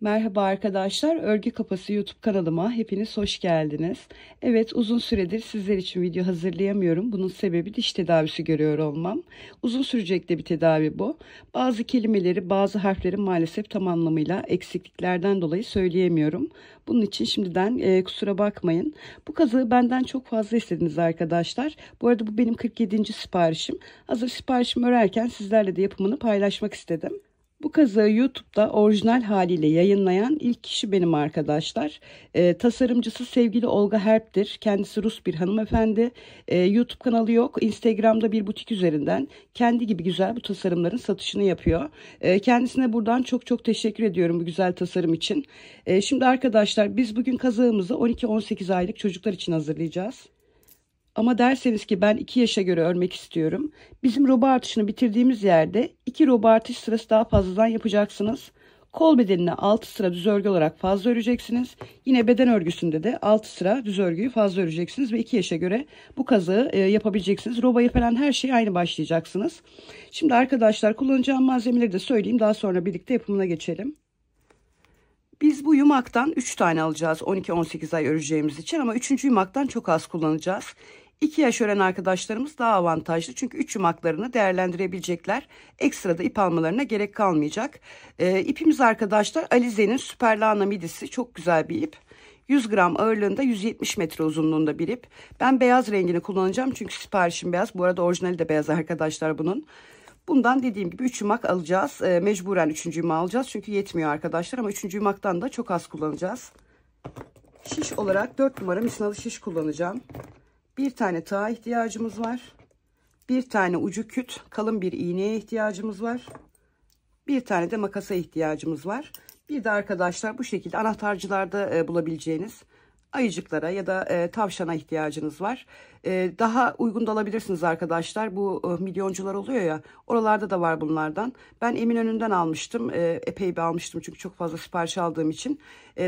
Merhaba arkadaşlar, Örgü Kafası YouTube kanalıma hepiniz hoş geldiniz. Evet, uzun süredir sizler için video hazırlayamıyorum. Bunun sebebi diş tedavisi görüyor olmam. Uzun sürecek de bir tedavi bu. Bazı kelimeleri, bazı harfleri maalesef tam anlamıyla eksikliklerden dolayı söyleyemiyorum. Bunun için şimdiden kusura bakmayın. Bu kazığı benden çok fazla istediniz arkadaşlar. Bu arada bu benim 47. siparişim. Hazır siparişimi örerken sizlerle de yapımını paylaşmak istedim. Bu kazığı YouTube'da orijinal haliyle yayınlayan ilk kişi benim arkadaşlar. Tasarımcısı sevgili Olga Herp'tir. Kendisi Rus bir hanımefendi. YouTube kanalı yok. Instagram'da bir butik üzerinden kendi gibi güzel bu tasarımların satışını yapıyor. Kendisine buradan çok çok teşekkür ediyorum bu güzel tasarım için. Şimdi arkadaşlar biz bugün kazığımızı 12-18 aylık çocuklar için hazırlayacağız. Ama derseniz ki ben 2 yaşa göre örmek istiyorum. Bizim roba artışını bitirdiğimiz yerde 2 roba artış sırası daha fazladan yapacaksınız. Kol bedenine 6 sıra düz örgü olarak fazla öreceksiniz. Yine beden örgüsünde de 6 sıra düz örgüyü fazla öreceksiniz ve 2 yaşa göre bu kazığı yapabileceksiniz. Robaya falan her şeyi aynı başlayacaksınız. Şimdi arkadaşlar kullanacağım malzemeleri de söyleyeyim. Daha sonra birlikte yapımına geçelim. Biz bu yumaktan 3 tane alacağız 12-18 ay öreceğimiz için ama 3. yumaktan çok az kullanacağız. 2 yaş ören arkadaşlarımız daha avantajlı çünkü 3 yumaklarını değerlendirebilecekler. Ekstra da ip almalarına gerek kalmayacak. İpimiz arkadaşlar Alize'nin Süper Lana midisi, çok güzel bir ip. 100 gram ağırlığında 170 metre uzunluğunda bir ip. Ben beyaz rengini kullanacağım çünkü siparişim beyaz. Bu arada orijinali de beyaz arkadaşlar bunun. Bundan dediğim gibi 3 yumak alacağız. Mecburen 3. yumağı alacağız. Çünkü yetmiyor arkadaşlar. Ama 3. yumaktan da çok az kullanacağız. Şiş olarak 4 numara misinalı şiş kullanacağım. Bir tane tığa ihtiyacımız var. Bir tane ucu küt kalın bir iğneye ihtiyacımız var. Bir tane de makasa ihtiyacımız var. Bir de arkadaşlar bu şekilde anahtarcılarda bulabileceğiniz ayıcıklara ya da tavşana ihtiyacınız var. Daha uygun da alabilirsiniz arkadaşlar. Bu milyoncular oluyor ya, oralarda da var bunlardan. Ben Eminönü'nden almıştım. Epey bir almıştım çünkü çok fazla sipariş aldığım için.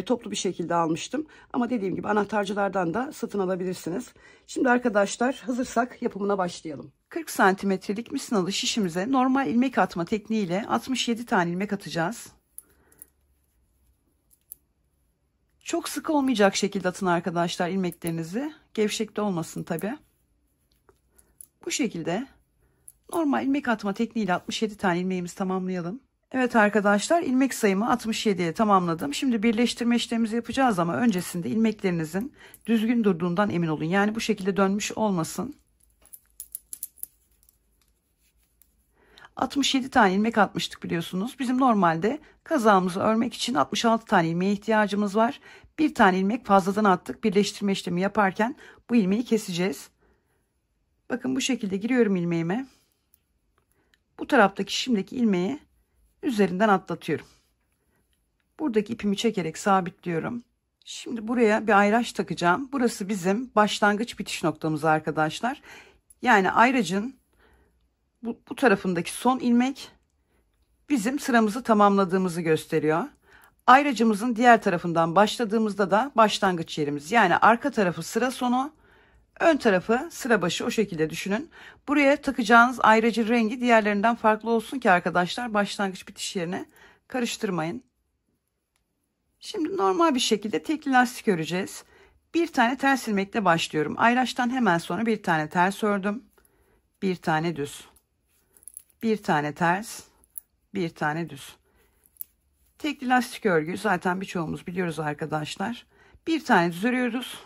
Toplu bir şekilde almıştım. Ama dediğim gibi anahtarcılardan da satın alabilirsiniz. Şimdi arkadaşlar hazırsak yapımına başlayalım. 40 santimetrelik misinalı şişimize normal ilmek atma tekniğiyle 67 tane ilmek atacağız. Çok sıkı olmayacak şekilde atın arkadaşlar ilmeklerinizi. Gevşek de olmasın tabi. Bu şekilde normal ilmek atma tekniğiyle 67 tane ilmeğimizi tamamlayalım. Evet arkadaşlar, ilmek sayımı 67'ye tamamladım. Şimdi birleştirme işlemimizi yapacağız ama öncesinde ilmeklerinizin düzgün durduğundan emin olun. Yani bu şekilde dönmüş olmasın. 67 tane ilmek atmıştık biliyorsunuz. Bizim normalde kazağımızı örmek için 66 tane ilmeğe ihtiyacımız var. Bir tane ilmek fazladan attık. Birleştirme işlemi yaparken bu ilmeği keseceğiz. Bakın bu şekilde giriyorum ilmeğime. Bu taraftaki şimdiki ilmeği üzerinden atlatıyorum. Buradaki ipimi çekerek sabitliyorum. Şimdi buraya bir ayraç takacağım. Burası bizim başlangıç bitiş noktamız arkadaşlar. Yani ayracın bu tarafındaki son ilmek bizim sıramızı tamamladığımızı gösteriyor. Ayracımızın diğer tarafından başladığımızda da başlangıç yerimiz. Yani arka tarafı sıra sonu, ön tarafı sıra başı, o şekilde düşünün. Buraya takacağınız ayracın rengi diğerlerinden farklı olsun ki arkadaşlar başlangıç bitiş yerine karıştırmayın. Şimdi normal bir şekilde tekli lastik öreceğiz. Bir tane ters ilmekle başlıyorum. Ayraçtan hemen sonra bir tane ters ördüm. Bir tane düz. Bir tane ters. Bir tane düz. Tekli lastik örgü zaten birçoğumuz biliyoruz arkadaşlar. Bir tane düz örüyoruz.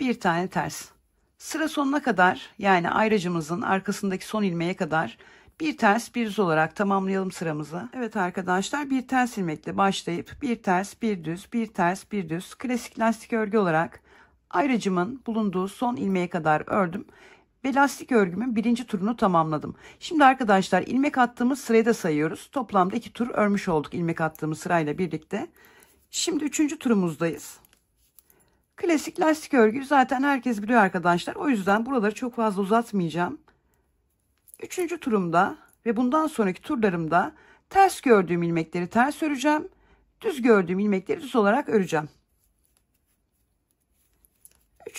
Bir tane ters. Sıra sonuna kadar, yani ayracımızın arkasındaki son ilmeğe kadar bir ters bir düz olarak tamamlayalım sıramızı. Evet arkadaşlar, bir ters ilmekle başlayıp bir ters bir düz, bir ters bir düz, klasik lastik örgü olarak ayracımın bulunduğu son ilmeğe kadar ördüm. Ve lastik örgümün birinci turunu tamamladım. Şimdi arkadaşlar ilmek attığımız sırayı da sayıyoruz. Toplamda 2 tur örmüş olduk ilmek attığımız sırayla birlikte. Şimdi 3. turumuzdayız. Klasik lastik örgü zaten herkes biliyor arkadaşlar. O yüzden buraları çok fazla uzatmayacağım. 3. turumda ve bundan sonraki turlarımda ters gördüğüm ilmekleri ters öreceğim. Düz gördüğüm ilmekleri düz olarak öreceğim.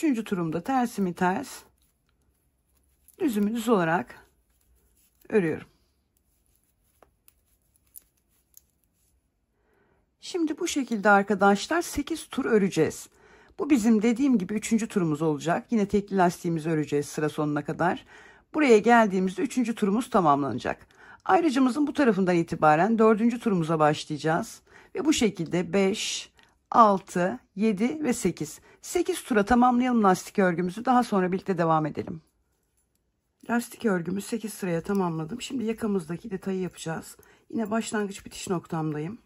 3. turumda tersimi ters, düzümü düz olarak örüyorum. Şimdi bu şekilde arkadaşlar 8 tur öreceğiz. Bu bizim dediğim gibi 3. turumuz olacak. Yine tekli lastiğimizi öreceğiz sıra sonuna kadar. Buraya geldiğimizde 3. turumuz tamamlanacak. Ayrıcımızın bu tarafından itibaren 4. turumuza başlayacağız. Ve bu şekilde 5, 6, 7 ve 8. 8 tura tamamlayalım lastik örgümüzü. Daha sonra birlikte devam edelim. Lastik örgümü 8 sıraya tamamladım. Şimdi yakamızdaki detayı yapacağız. Yine başlangıç bitiş noktamdayım.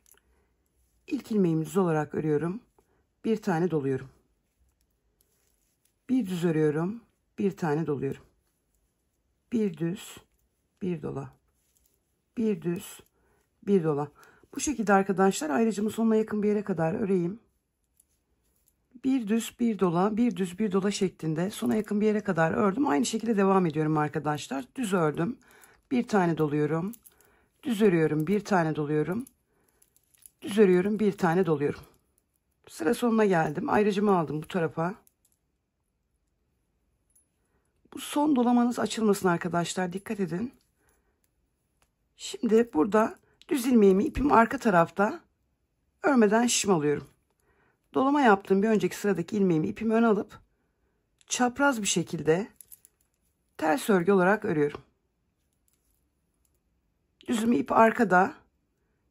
İlk ilmeğimi düz olarak örüyorum. Bir tane doluyorum. Bir düz örüyorum. Bir tane doluyorum. Bir düz, bir dola. Bir düz, bir dola. Bu şekilde arkadaşlar ayrıcımı sonuna yakın bir yere kadar öreyim. Bir düz, bir dola, bir düz, bir dola şeklinde sona yakın bir yere kadar ördüm. Aynı şekilde devam ediyorum arkadaşlar. Düz ördüm. Bir tane doluyorum. Düz örüyorum. Bir tane doluyorum. Düz örüyorum. Bir tane doluyorum. Sıra sonuna geldim. Ayrıcımı aldım bu tarafa. Bu son dolamanız açılmasın arkadaşlar. Dikkat edin. Şimdi burada düz ilmeğimi ipim arka tarafta örmeden şişim alıyorum. Dolama yaptığım bir önceki sıradaki ilmeğimi ipimi ön alıp çapraz bir şekilde ters örgü olarak örüyorum. Düzümü ip arkada,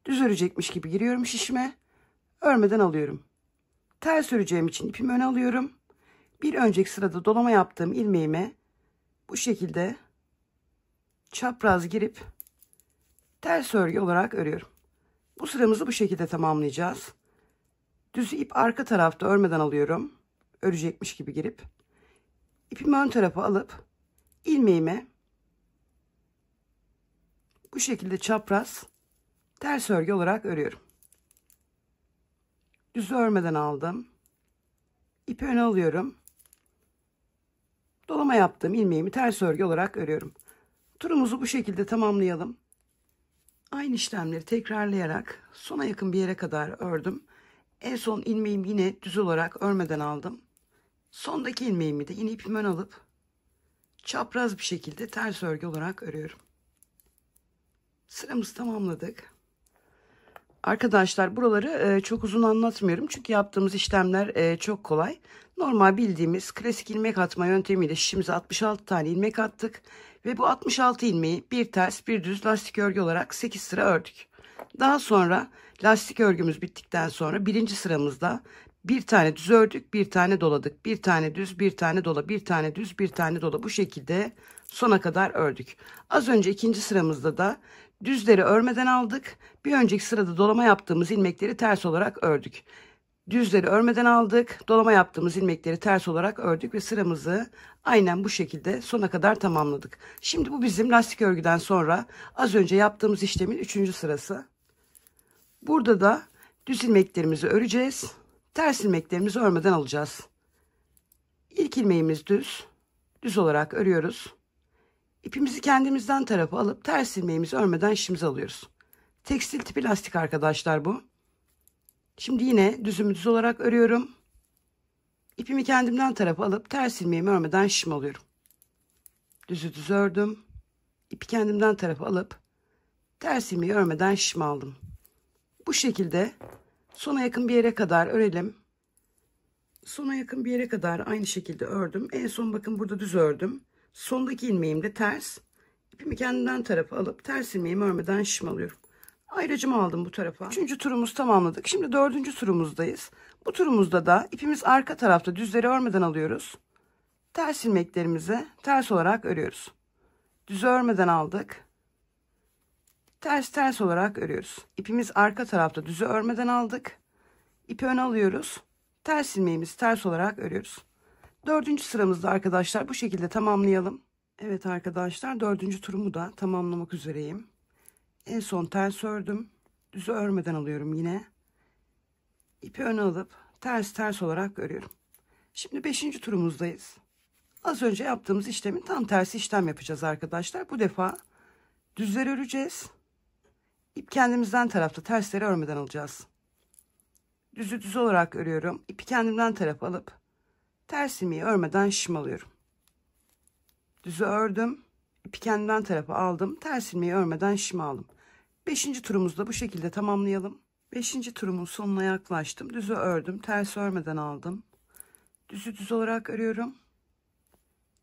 düz örecekmiş gibi giriyorum şişime, örmeden alıyorum. Ters öreceğim için ipimi öne alıyorum. Bir önceki sırada dolama yaptığım ilmeğime bu şekilde çapraz girip ters örgü olarak örüyorum. Bu sıramızı bu şekilde tamamlayacağız. Düzü ip arka tarafta örmeden alıyorum. Örecekmiş gibi girip ipimi ön tarafa alıp ilmeğime bu şekilde çapraz ters örgü olarak örüyorum. Düzü örmeden aldım. İpi öne alıyorum. Dolama yaptığım ilmeğimi ters örgü olarak örüyorum. Turumuzu bu şekilde tamamlayalım. Aynı işlemleri tekrarlayarak sona yakın bir yere kadar ördüm. En son ilmeğimi yine düz olarak örmeden aldım. Sondaki ilmeğimi de yine ipimi ön alıp çapraz bir şekilde ters örgü olarak örüyorum. Sıramızı tamamladık. Arkadaşlar buraları çok uzun anlatmıyorum. Çünkü yaptığımız işlemler çok kolay. Normal bildiğimiz klasik ilmek atma yöntemiyle şişimize 66 tane ilmek attık. Ve bu 66 ilmeği bir ters bir düz lastik örgü olarak 8 sıra ördük. Daha sonra lastik örgümüz bittikten sonra birinci sıramızda bir tane düz ördük, bir tane doladık. Bir tane düz, bir tane dola, bir tane düz, bir tane dola. Bu şekilde sona kadar ördük. Az önce ikinci sıramızda da düzleri örmeden aldık. Bir önceki sırada dolama yaptığımız ilmekleri ters olarak ördük. Düzleri örmeden aldık. Dolama yaptığımız ilmekleri ters olarak ördük ve sıramızı aynen bu şekilde sona kadar tamamladık. Şimdi bu bizim lastik örgüden sonra az önce yaptığımız işlemin 3. sırası. Burada da düz ilmeklerimizi öreceğiz. Ters ilmeklerimizi örmeden alacağız. İlk ilmeğimiz düz. Düz olarak örüyoruz. İpimizi kendimizden tarafa alıp ters ilmeğimizi örmeden şişimize alıyoruz. Tekstil tipi lastik arkadaşlar bu. Şimdi yine düzümü düz olarak örüyorum. İpimi kendimden tarafa alıp ters ilmeğimi örmeden şişim alıyorum. Düzü düz ördüm. İpi kendimden tarafa alıp ters ilmeği örmeden şişim aldım. Bu şekilde sona yakın bir yere kadar örelim. Sona yakın bir yere kadar aynı şekilde ördüm. En son bakın burada düz ördüm. Sondaki ilmeğim de ters. İpimi kendimden tarafa alıp ters ilmeğimi örmeden şişim alıyorum. Ayrıcımı aldım bu tarafa. 3. turumuzu tamamladık. Şimdi 4. turumuzdayız. Bu turumuzda da ipimiz arka tarafta düzleri örmeden alıyoruz. Ters ilmeklerimizi ters olarak örüyoruz. Düzü örmeden aldık. Ters ters olarak örüyoruz. İpimiz arka tarafta düzü örmeden aldık. İpi öne alıyoruz. Ters ilmeğimizi ters olarak örüyoruz. 4. sıramızda arkadaşlar bu şekilde tamamlayalım. Evet arkadaşlar 4. turumu da tamamlamak üzereyim. En son ters ördüm. Düzü örmeden alıyorum yine. İpi öne alıp ters ters olarak örüyorum. Şimdi 5. turumuzdayız. Az önce yaptığımız işlemin tam tersi işlem yapacağız arkadaşlar. Bu defa düzleri öreceğiz. İp kendimizden tarafta tersleri örmeden alacağız. Düzü düz olarak örüyorum. İpi kendimden tarafa alıp ters ilmeği örmeden şişim alıyorum. Düzü ördüm. İpi kendimden tarafa aldım. Ters ilmeği örmeden şişim aldım. 5. turumuzda bu şekilde tamamlayalım. Beşinci turumun sonuna yaklaştım. Düzü ördüm. Ters örmeden aldım. Düzü düz olarak örüyorum.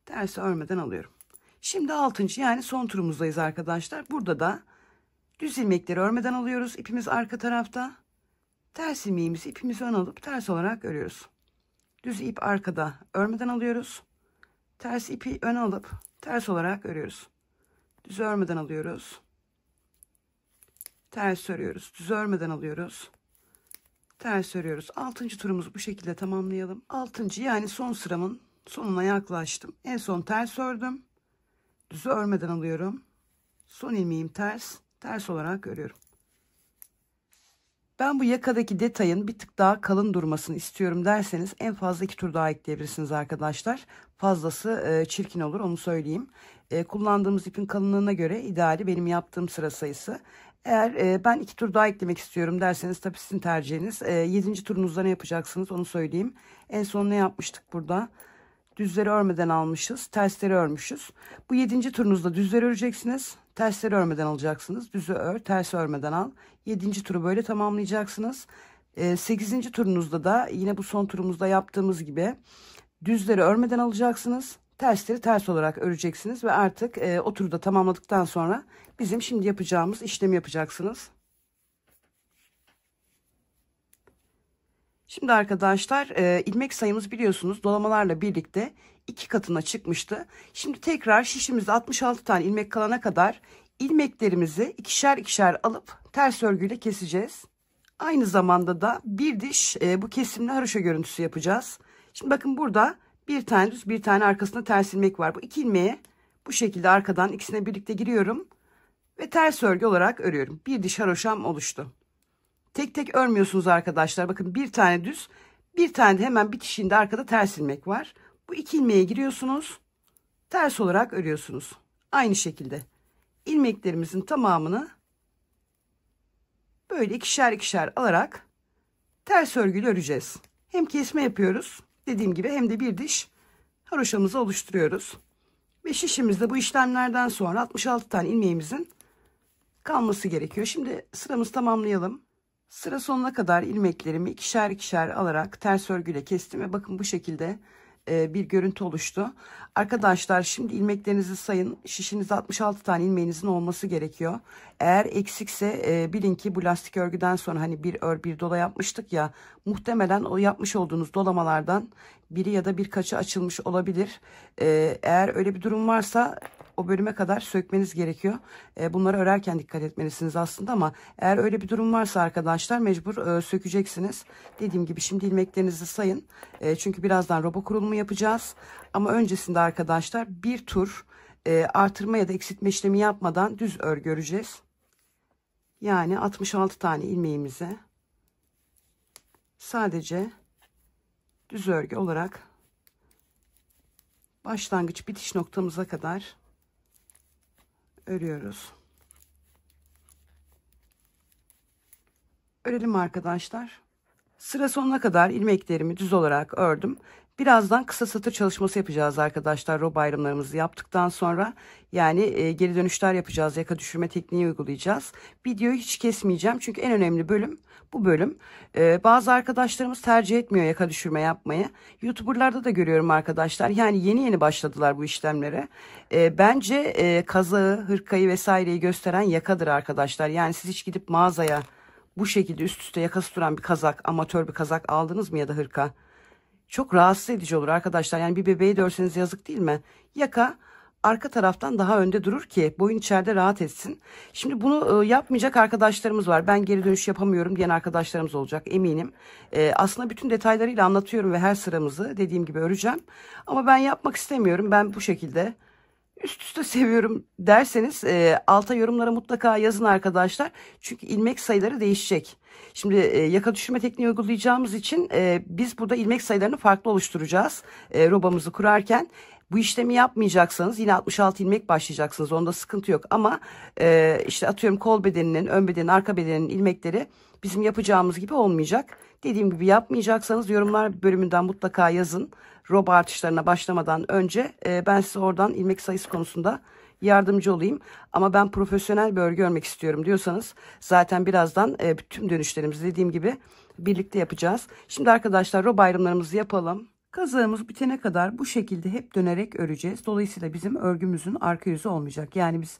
Tersi örmeden alıyorum. Şimdi 6. yani son turumuzdayız arkadaşlar. Burada da düz ilmekleri örmeden alıyoruz. İpimiz arka tarafta. Ters ilmeğimizi ipimizi ön alıp ters olarak örüyoruz. Düz ip arkada örmeden alıyoruz. Ters ipi ön alıp ters olarak örüyoruz. Düz örmeden alıyoruz. Ters örüyoruz. Düz örmeden alıyoruz. Ters örüyoruz. 6. turumuzu bu şekilde tamamlayalım. 6. yani son sıramın sonuna yaklaştım. En son ters ördüm. Düzü örmeden alıyorum. Son ilmeğim ters. Ters olarak örüyorum. Ben bu yakadaki detayın bir tık daha kalın durmasını istiyorum derseniz en fazla 2 tur daha ekleyebilirsiniz arkadaşlar. Fazlası çirkin olur, onu söyleyeyim. Kullandığımız ipin kalınlığına göre ideali benim yaptığım sıra sayısı. Eğer ben 2 tur daha eklemek istiyorum derseniz tabii sizin tercihiniz. 7. turunuzda ne yapacaksınız onu söyleyeyim. En son ne yapmıştık burada? Düzleri örmeden almışız. Tersleri örmüşüz. Bu 7. turunuzda düzleri öreceksiniz. Tersleri örmeden alacaksınız. Düzü ör, tersi örmeden al. 7. turu böyle tamamlayacaksınız. 8. turunuzda da yine bu son turumuzda yaptığımız gibi düzleri örmeden alacaksınız. Tersleri ters olarak öreceksiniz ve artık o turu da tamamladıktan sonra bizim şimdi yapacağımız işlemi yapacaksınız. Şimdi arkadaşlar ilmek sayımız biliyorsunuz dolamalarla birlikte 2 katına çıkmıştı. Şimdi tekrar şişimizde 66 tane ilmek kalana kadar ilmeklerimizi ikişer ikişer alıp ters örgüyle keseceğiz. Aynı zamanda da bir diş bu kesimli haroşa görüntüsü yapacağız. Şimdi bakın burada bir tane düz bir tane arkasında ters ilmek var. Bu iki ilmeği bu şekilde arkadan ikisine birlikte giriyorum ve ters örgü olarak örüyorum. Bir diş haroşam oluştu. Tek tek örmüyorsunuz arkadaşlar. Bakın bir tane düz, bir tane de hemen bitişiğinde arkada ters ilmek var. Bu iki ilmeğe giriyorsunuz. Ters olarak örüyorsunuz. Aynı şekilde ilmeklerimizin tamamını böyle ikişer ikişer alarak ters örgüyle öreceğiz. Hem kesme yapıyoruz. Dediğim gibi hem de bir diş haroşamızı oluşturuyoruz. Ve şişimizde bu işlemlerden sonra 66 tane ilmeğimizin kalması gerekiyor. Şimdi sıramızı tamamlayalım. Sıra sonuna kadar ilmeklerimi ikişer ikişer alarak ters örgüyle kestim ve bakın bu şekilde bir görüntü oluştu. Arkadaşlar şimdi ilmeklerinizi sayın. Şişinizde 66 tane ilmeğinizin olması gerekiyor. Eğer eksikse bilin ki bu lastik örgüden sonra hani bir ör bir dola yapmıştık ya, muhtemelen o yapmış olduğunuz dolamalardan biri ya da birkaçı açılmış olabilir. Eğer öyle bir durum varsa o bölüme kadar sökmeniz gerekiyor. Bunları örerken dikkat etmelisiniz aslında ama eğer öyle bir durum varsa arkadaşlar mecbur sökeceksiniz. Dediğim gibi şimdi ilmeklerinizi sayın. Çünkü birazdan robo kurulumu yapacağız. Ama öncesinde arkadaşlar bir tur artırma ya da eksiltme işlemi yapmadan düz örgü öreceğiz. Yani 66 tane ilmeğimize sadece düz örgü olarak başlangıç bitiş noktamıza kadar örüyoruz. Örelim arkadaşlar. Sıra sonuna kadar ilmeklerimi düz olarak ördüm. Birazdan kısa satır çalışması yapacağız arkadaşlar. Rob ayrımlarımızı yaptıktan sonra yani geri dönüşler yapacağız. Yaka düşürme tekniği uygulayacağız. Videoyu hiç kesmeyeceğim. Çünkü en önemli bölüm bu bölüm. Bazı arkadaşlarımız tercih etmiyor yaka düşürme yapmayı. YouTuber'larda da görüyorum arkadaşlar. Yani yeni başladılar bu işlemlere. Bence kazağı, hırkayı vesaireyi gösteren yakadır arkadaşlar. Yani siz hiç gidip mağazaya bu şekilde üst üste yakası duran bir kazak, amatör bir kazak aldınız mı ya da hırka? Çok rahatsız edici olur arkadaşlar. Yani bir bebeği de örseniz yazık değil mi? Yaka arka taraftan daha önde durur ki boyun içeride rahat etsin. Şimdi bunu yapmayacak arkadaşlarımız var. Ben geri dönüş yapamıyorum diyen arkadaşlarımız olacak eminim. Aslında bütün detaylarıyla anlatıyorum ve her sıramızı dediğim gibi öreceğim. Ama ben yapmak istemiyorum. Ben bu şekilde üst üste seviyorum derseniz alta yorumlara mutlaka yazın arkadaşlar. Çünkü ilmek sayıları değişecek. Şimdi yaka düşürme tekniği uygulayacağımız için biz burada ilmek sayılarını farklı oluşturacağız. Robamızı kurarken bu işlemi yapmayacaksanız yine 66 ilmek başlayacaksınız. Onda sıkıntı yok ama işte atıyorum kol bedeninin, ön bedenin, arka bedenin ilmekleri bizim yapacağımız gibi olmayacak. Dediğim gibi yapmayacaksanız yorumlar bölümünden mutlaka yazın. Roba artışlarına başlamadan önce ben size oradan ilmek sayısı konusunda yardımcı olayım. Ama ben profesyonel bir örgü örmek istiyorum diyorsanız zaten birazdan tüm dönüşlerimizi dediğim gibi birlikte yapacağız. Şimdi arkadaşlar rob ayrımlarımızı yapalım. Kazağımız bitene kadar bu şekilde hep dönerek öreceğiz. Dolayısıyla bizim örgümüzün arka yüzü olmayacak. Yani biz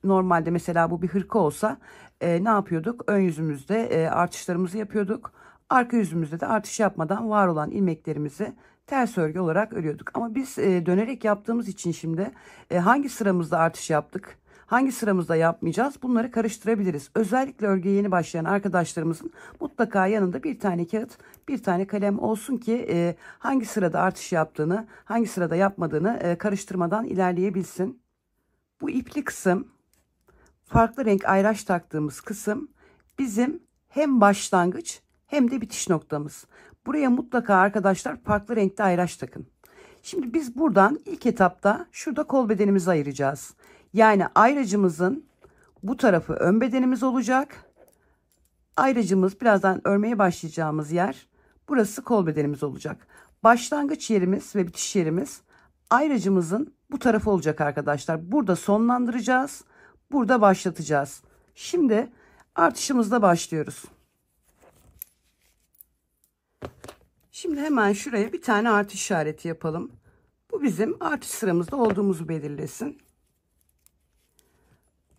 normalde mesela bu bir hırka olsa ne yapıyorduk? Ön yüzümüzde artışlarımızı yapıyorduk. Arka yüzümüzde de artış yapmadan var olan ilmeklerimizi ters örgü olarak örüyorduk. Ama biz dönerek yaptığımız için şimdi hangi sıramızda artış yaptık? Hangi sıramızda yapmayacağız? Bunları karıştırabiliriz. Özellikle örgüye yeni başlayan arkadaşlarımızın mutlaka yanında bir tane kağıt, bir tane kalem olsun ki hangi sırada artış yaptığını, hangi sırada yapmadığını karıştırmadan ilerleyebilsin. Bu ipli kısım, farklı renk ayraç taktığımız kısım bizim hem başlangıç hem de bitiş noktamız. Buraya mutlaka arkadaşlar farklı renkte ayraç takın. Şimdi biz buradan ilk etapta şurada kol bedenimizi ayıracağız. Yani ayracımızın bu tarafı ön bedenimiz olacak. Ayracımız birazdan örmeye başlayacağımız yer burası kol bedenimiz olacak. Başlangıç yerimiz ve bitiş yerimiz ayracımızın bu tarafı olacak arkadaşlar. Burada sonlandıracağız. Burada başlatacağız. Şimdi artışımızda başlıyoruz. Şimdi hemen şuraya bir tane artış işareti yapalım. Bu bizim artış sıramızda olduğumuzu belirlesin.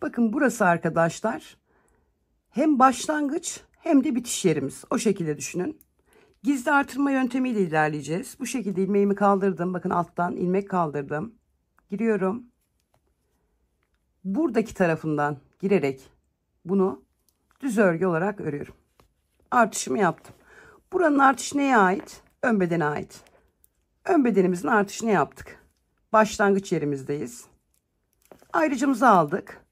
Bakın burası arkadaşlar hem başlangıç hem de bitiş yerimiz. O şekilde düşünün. Gizli artırma yöntemiyle ilerleyeceğiz. Bu şekilde ilmeğimi kaldırdım. Bakın alttan ilmek kaldırdım. Giriyorum. Buradaki tarafından girerek bunu düz örgü olarak örüyorum. Artışımı yaptım. Buranın artışı neye ait? Ön bedene ait. Ön bedenimizin artışını yaptık. Başlangıç yerimizdeyiz. Ayrıcımızı aldık.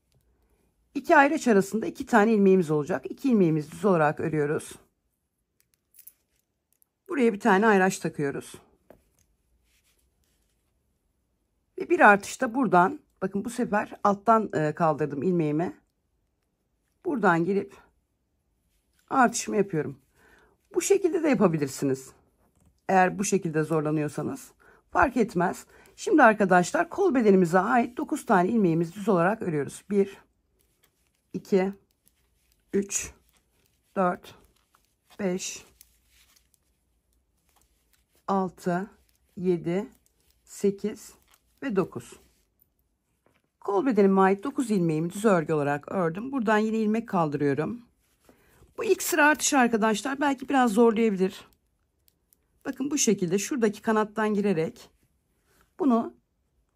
İki ayraç arasında 2 tane ilmeğimiz olacak. 2 ilmeğimizi düz olarak örüyoruz. Buraya bir tane ayraç takıyoruz. Ve bir artışta buradan, bakın bu sefer alttan kaldırdım ilmeğimi. Buradan girip artışımı yapıyorum. Bu şekilde de yapabilirsiniz. Eğer bu şekilde zorlanıyorsanız fark etmez. Şimdi arkadaşlar kol bedenimize ait 9 tane ilmeğimizi düz olarak örüyoruz. 1 2 3 4 5 6 7 8 ve 9. Kol bedenime ait 9 ilmeğimi düz örgü olarak ördüm. Buradan yine ilmek kaldırıyorum. Bu ilk sıra artış arkadaşlar belki biraz zorlayabilir. Bakın bu şekilde şuradaki kanattan girerek bunu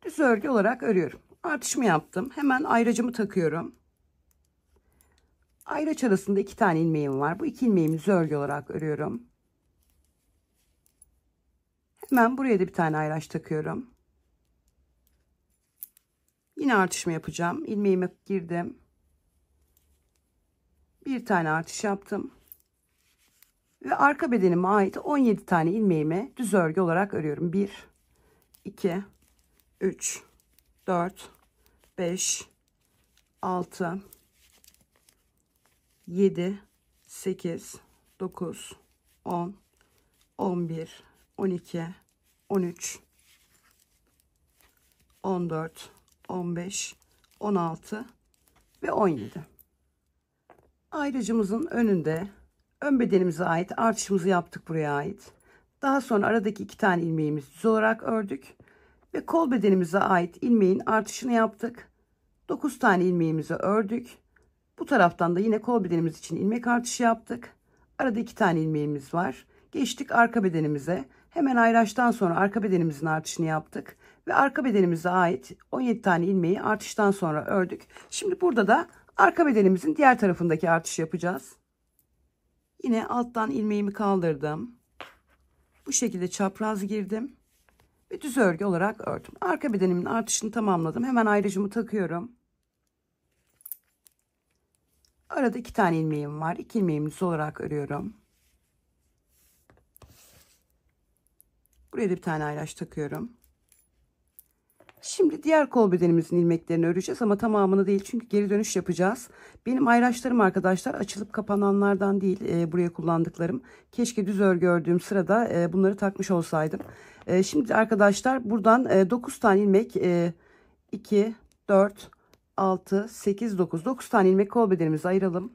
düz örgü olarak örüyorum. Artışımı yaptım. Hemen ayracımı takıyorum. Ayraç arasında 2 tane ilmeğim var. Bu 2 ilmeğimi düz örgü olarak örüyorum. Hemen buraya da bir tane ayraç takıyorum. Yine artışımı yapacağım. İlmeğime girdim. Bir tane artış yaptım. Ve arka bedenime ait 17 tane ilmeğimi düz örgü olarak örüyorum. 1 2 3 4 5 6 7 8 9 10 11 12 13 14 15 16 ve 17. Ayrıcımızın önünde ön bedenimize ait artışımızı yaptık, buraya ait. Daha sonra aradaki 2 tane ilmeğimizi düz olarak ördük ve kol bedenimize ait ilmeğin artışını yaptık. 9 tane ilmeğimizi ördük. Bu taraftan da yine kol bedenimiz için ilmek artışı yaptık. Arada 2 tane ilmeğimiz var. Geçtik arka bedenimize. Hemen ayraçtan sonra arka bedenimizin artışını yaptık ve arka bedenimize ait 17 tane ilmeği artıştan sonra ördük. Şimdi burada da arka bedenimizin diğer tarafındaki artışı yapacağız. Yine alttan ilmeğimi kaldırdım. Bu şekilde çapraz girdim ve düz örgü olarak ördüm. Arka bedenimin artışını tamamladım. Hemen ayracımı takıyorum. Arada 2 tane ilmeğim var. 2 ilmeğimi düz olarak örüyorum. Buraya da bir tane ayraç takıyorum. Şimdi diğer kol bedenimizin ilmeklerini öreceğiz ama tamamını değil, çünkü geri dönüş yapacağız. Benim ayraçlarım arkadaşlar açılıp kapananlardan değil, buraya kullandıklarım. Keşke düz örgü ördüğüm sırada bunları takmış olsaydım. Şimdi arkadaşlar buradan 9 tane ilmek 2 4, 6, 8, 9. 9 tane ilmek kol bedenimizi ayıralım.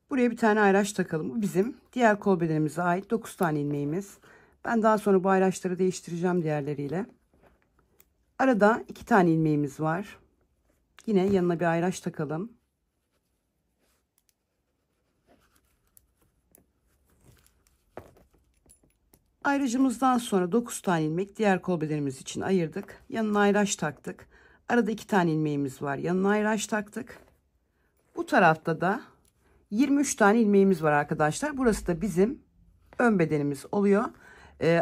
Buraya bir tane ayraç takalım. Bu bizim diğer kol bedenimize ait 9 tane ilmeğimiz. Ben daha sonra bu ayraçları değiştireceğim diğerleriyle. Arada 2 tane ilmeğimiz var. Yine yanına bir ayraç takalım. Ayracımızdan sonra 9 tane ilmek diğer kol bedenimiz için ayırdık. Yanına ayraç taktık. Arada 2 tane ilmeğimiz var. Yanına ayraç taktık. Bu tarafta da 23 tane ilmeğimiz var arkadaşlar. Burası da bizim ön bedenimiz oluyor.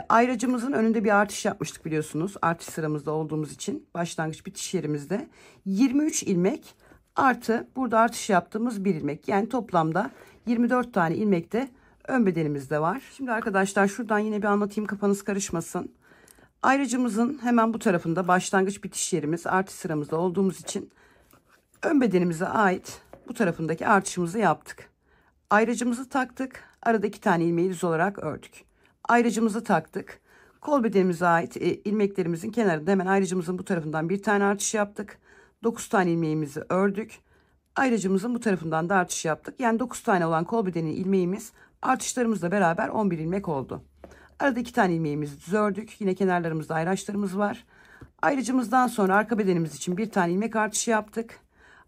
Ayracımızın önünde bir artış yapmıştık biliyorsunuz. Artış sıramızda olduğumuz için başlangıç bitiş yerimizde 23 ilmek artı burada artış yaptığımız bir ilmek. Yani toplamda 24 tane ilmek de ön bedenimizde var. Şimdi arkadaşlar şuradan yine bir anlatayım, kafanız karışmasın. Ayracımızın hemen bu tarafında başlangıç bitiş yerimiz artış sıramızda olduğumuz için ön bedenimize ait bu tarafındaki artışımızı yaptık. Ayracımızı taktık. Arada 2 tane ilmeği düz olarak ördük. Ayracımızı taktık. Kol bedenimize ait ilmeklerimizin kenarında hemen ayracımızın bu tarafından bir tane artış yaptık. 9 tane ilmeğimizi ördük. Ayracımızın bu tarafından da artış yaptık. Yani 9 tane olan kol bedeni ilmeğimiz artışlarımızla beraber 11 ilmek oldu. Arada 2 tane ilmeğimizi düz ördük. Yine kenarlarımızda ayraçlarımız var. Ayracımızdan sonra arka bedenimiz için bir tane ilmek artışı yaptık.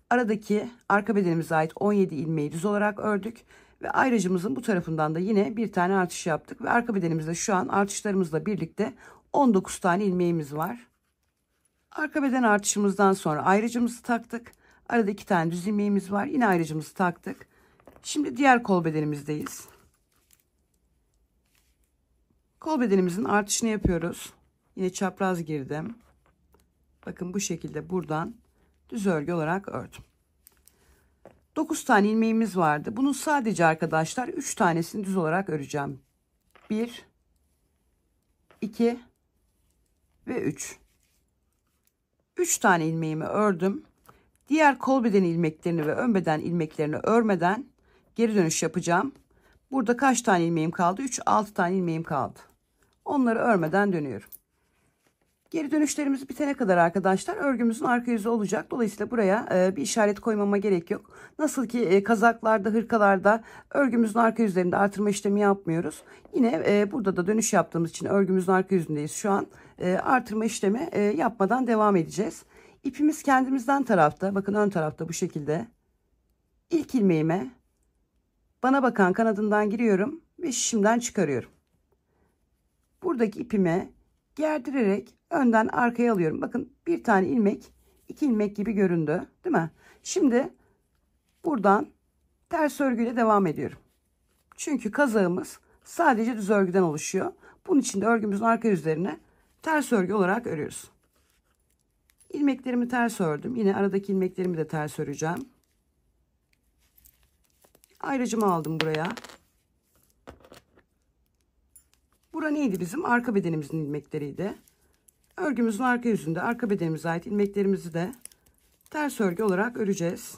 Aradaki arka bedenimize ait 17 ilmeği düz olarak ördük. Ve ayracımızın bu tarafından da yine bir tane artış yaptık. Ve arka bedenimizde şu an artışlarımızla birlikte 19 tane ilmeğimiz var. Arka beden artışımızdan sonra ayracımızı taktık. Arada 2 tane düz ilmeğimiz var. Yine ayracımızı taktık. Şimdi diğer kol bedenimizdeyiz. Kol bedenimizin artışını yapıyoruz. Yine çapraz girdim. Bakın bu şekilde buradan düz örgü olarak ördüm. 9 tane ilmeğimiz vardı. Bunun sadece arkadaşlar 3 tanesini düz olarak öreceğim. 1, 2 ve 3. 3 tane ilmeğimi ördüm. Diğer kol bedeni ilmeklerini ve ön beden ilmeklerini örmeden geri dönüş yapacağım. Burada kaç tane ilmeğim kaldı? 3, 6 tane ilmeğim kaldı. Onları örmeden dönüyorum. Geri dönüşlerimiz bitene kadar arkadaşlar örgümüzün arka yüzü olacak. Dolayısıyla buraya bir işaret koymama gerek yok. Nasıl ki kazaklarda, hırkalarda örgümüzün arka yüzlerinde artırma işlemi yapmıyoruz. Yine burada da dönüş yaptığımız için örgümüzün arka yüzündeyiz. Şu an artırma işlemi yapmadan devam edeceğiz. İpimiz kendimizden tarafta. Bakın ön tarafta bu şekilde. İlk ilmeğime bana bakan kanadından giriyorum ve şişimden çıkarıyorum. Buradaki ipime gerdirerek önden arkaya alıyorum. Bakın bir tane ilmek, 2 ilmek gibi göründü, değil mi? Şimdi buradan ters örgüyle devam ediyorum. Çünkü kazağımız sadece düz örgüden oluşuyor. Bunun için de örgümüzün arka yüzlerine ters örgü olarak örüyoruz. İlmeklerimi ters ördüm. Yine aradaki ilmeklerimi de ters öreceğim. Ayracımı aldım buraya. Bura neydi bizim? Arka bedenimizin ilmekleriydi. Örgümüzün arka yüzünde arka bedenimize ait ilmeklerimizi de ters örgü olarak öreceğiz.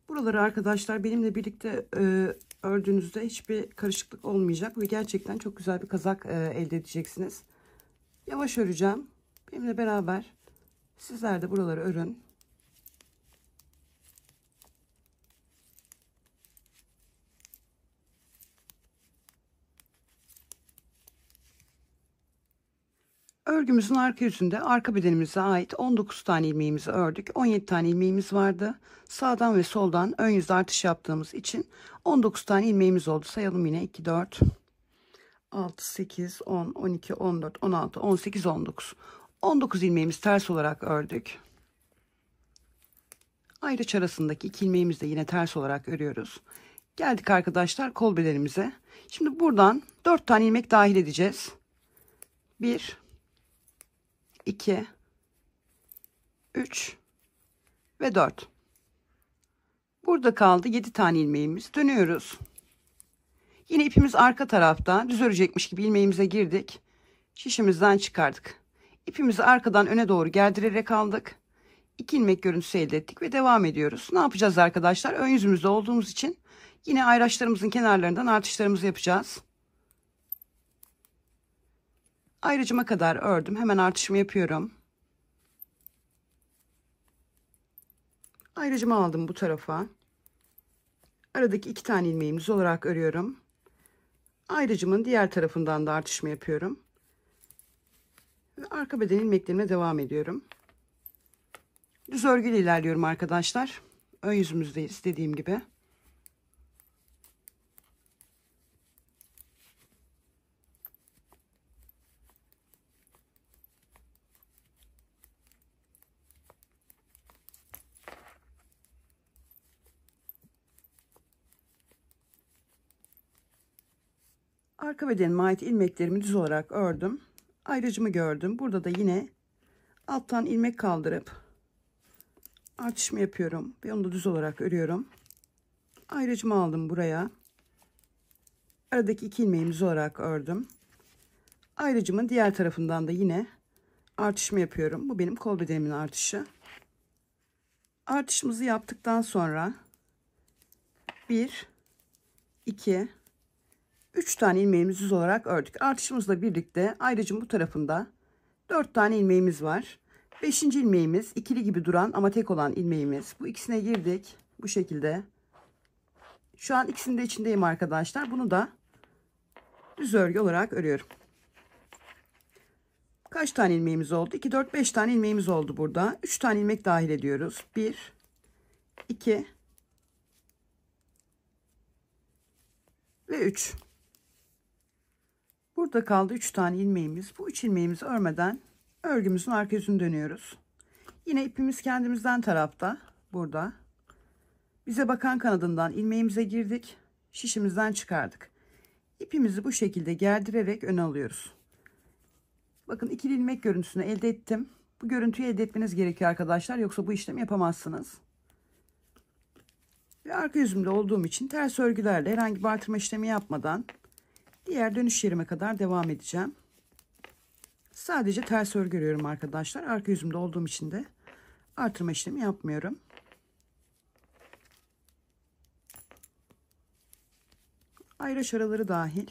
Buraları arkadaşlar benimle birlikte ördüğünüzde hiçbir karışıklık olmayacak ve gerçekten çok güzel bir kazak elde edeceksiniz. Yavaş öreceğim. Benimle beraber sizler de buraları örün. Örgümüzün arka yüzünde arka bedenimize ait 19 tane ilmeğimizi ördük. 17 tane ilmeğimiz vardı. Sağdan ve soldan ön yüzde artış yaptığımız için 19 tane ilmeğimiz oldu. Sayalım yine 2, 4, 6, 8, 10, 12, 14, 16, 18, 19. 19 ilmeğimizi ters olarak ördük. Ayrıç arasındaki 2 ilmeğimizi de yine ters olarak örüyoruz. Geldik arkadaşlar kol bedenimize. Şimdi buradan 4 tane ilmek dahil edeceğiz. 1, 2, 3 ve 4. Burada kaldı 7 tane ilmeğimiz. Dönüyoruz. Yine ipimiz arka tarafta. Düz örecekmiş gibi ilmeğimize girdik. Şişimizden çıkardık. İpimizi arkadan öne doğru gerdirerek aldık. 2 ilmek görüntüsü elde ettik ve devam ediyoruz. Ne yapacağız arkadaşlar? Ön yüzümüzde olduğumuz için Yine ayraçlarımızın kenarlarından artışlarımızı yapacağız. Ayrıcıma kadar ördüm. Hemen artışımı yapıyorum. Ayrıcımı aldım bu tarafa. Aradaki 2 tane ilmeğimi düz olarak örüyorum. Ayrıcımın diğer tarafından da artışımı yapıyorum. Ve arka beden ilmeklerime devam ediyorum. Düz örgüyle ilerliyorum arkadaşlar. Ön yüzümüzdeyiz dediğim gibi. Arka bedenime ait ilmeklerimi düz olarak ördüm. Ayrıcımı gördüm. Burada da yine alttan ilmek kaldırıp artışımı yapıyorum ve onu da düz olarak örüyorum. Ayrıcımı aldım buraya. Aradaki 2 ilmeğimi düz olarak ördüm. Ayrıcımın diğer tarafından da yine artışımı yapıyorum. Bu benim kol bedenimin artışı. Artışımızı yaptıktan sonra 1, 2, 3 tane ilmeğimizi düz olarak ördük. Artışımızla birlikte ayrıcım bu tarafında 4 tane ilmeğimiz var. 5. ilmeğimiz ikili gibi duran ama tek olan ilmeğimiz. Bu ikisine girdik. Bu şekilde. Şu an ikisinin de içindeyim arkadaşlar. Bunu da düz örgü olarak örüyorum. Kaç tane ilmeğimiz oldu? 2, 4, 5 tane ilmeğimiz oldu burada. 3 tane ilmek dahil ediyoruz. 1, 2 ve 3. Burada kaldı 3 tane ilmeğimiz. Bu 3 ilmeğimizi örmeden örgümüzün arka yüzünü dönüyoruz. Yine ipimiz kendimizden tarafta. Burada. Bize bakan kanadından ilmeğimize girdik. Şişimizden çıkardık. İpimizi bu şekilde gerdirerek öne alıyoruz. Bakın ikili ilmek görüntüsünü elde ettim. Bu görüntüyü elde etmeniz gerekiyor arkadaşlar. Yoksa bu işlemi yapamazsınız. Ve arka yüzümde olduğum için ters örgülerle herhangi bir artırma işlemi yapmadan diğer dönüş yerime kadar devam edeceğim. Sadece ters örgü örüyorum arkadaşlar. Arka yüzümde olduğum için de artırma işlemi yapmıyorum. Ayraç araları dahil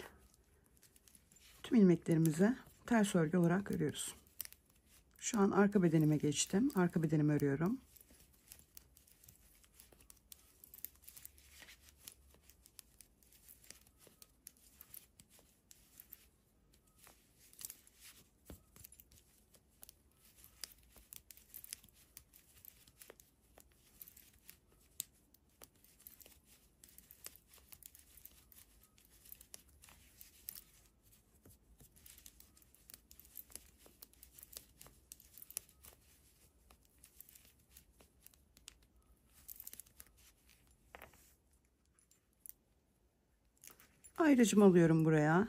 tüm ilmeklerimizi ters örgü olarak örüyoruz. Şu an arka bedenime geçtim. Arka bedenimi örüyorum. Ayrıcımı alıyorum buraya.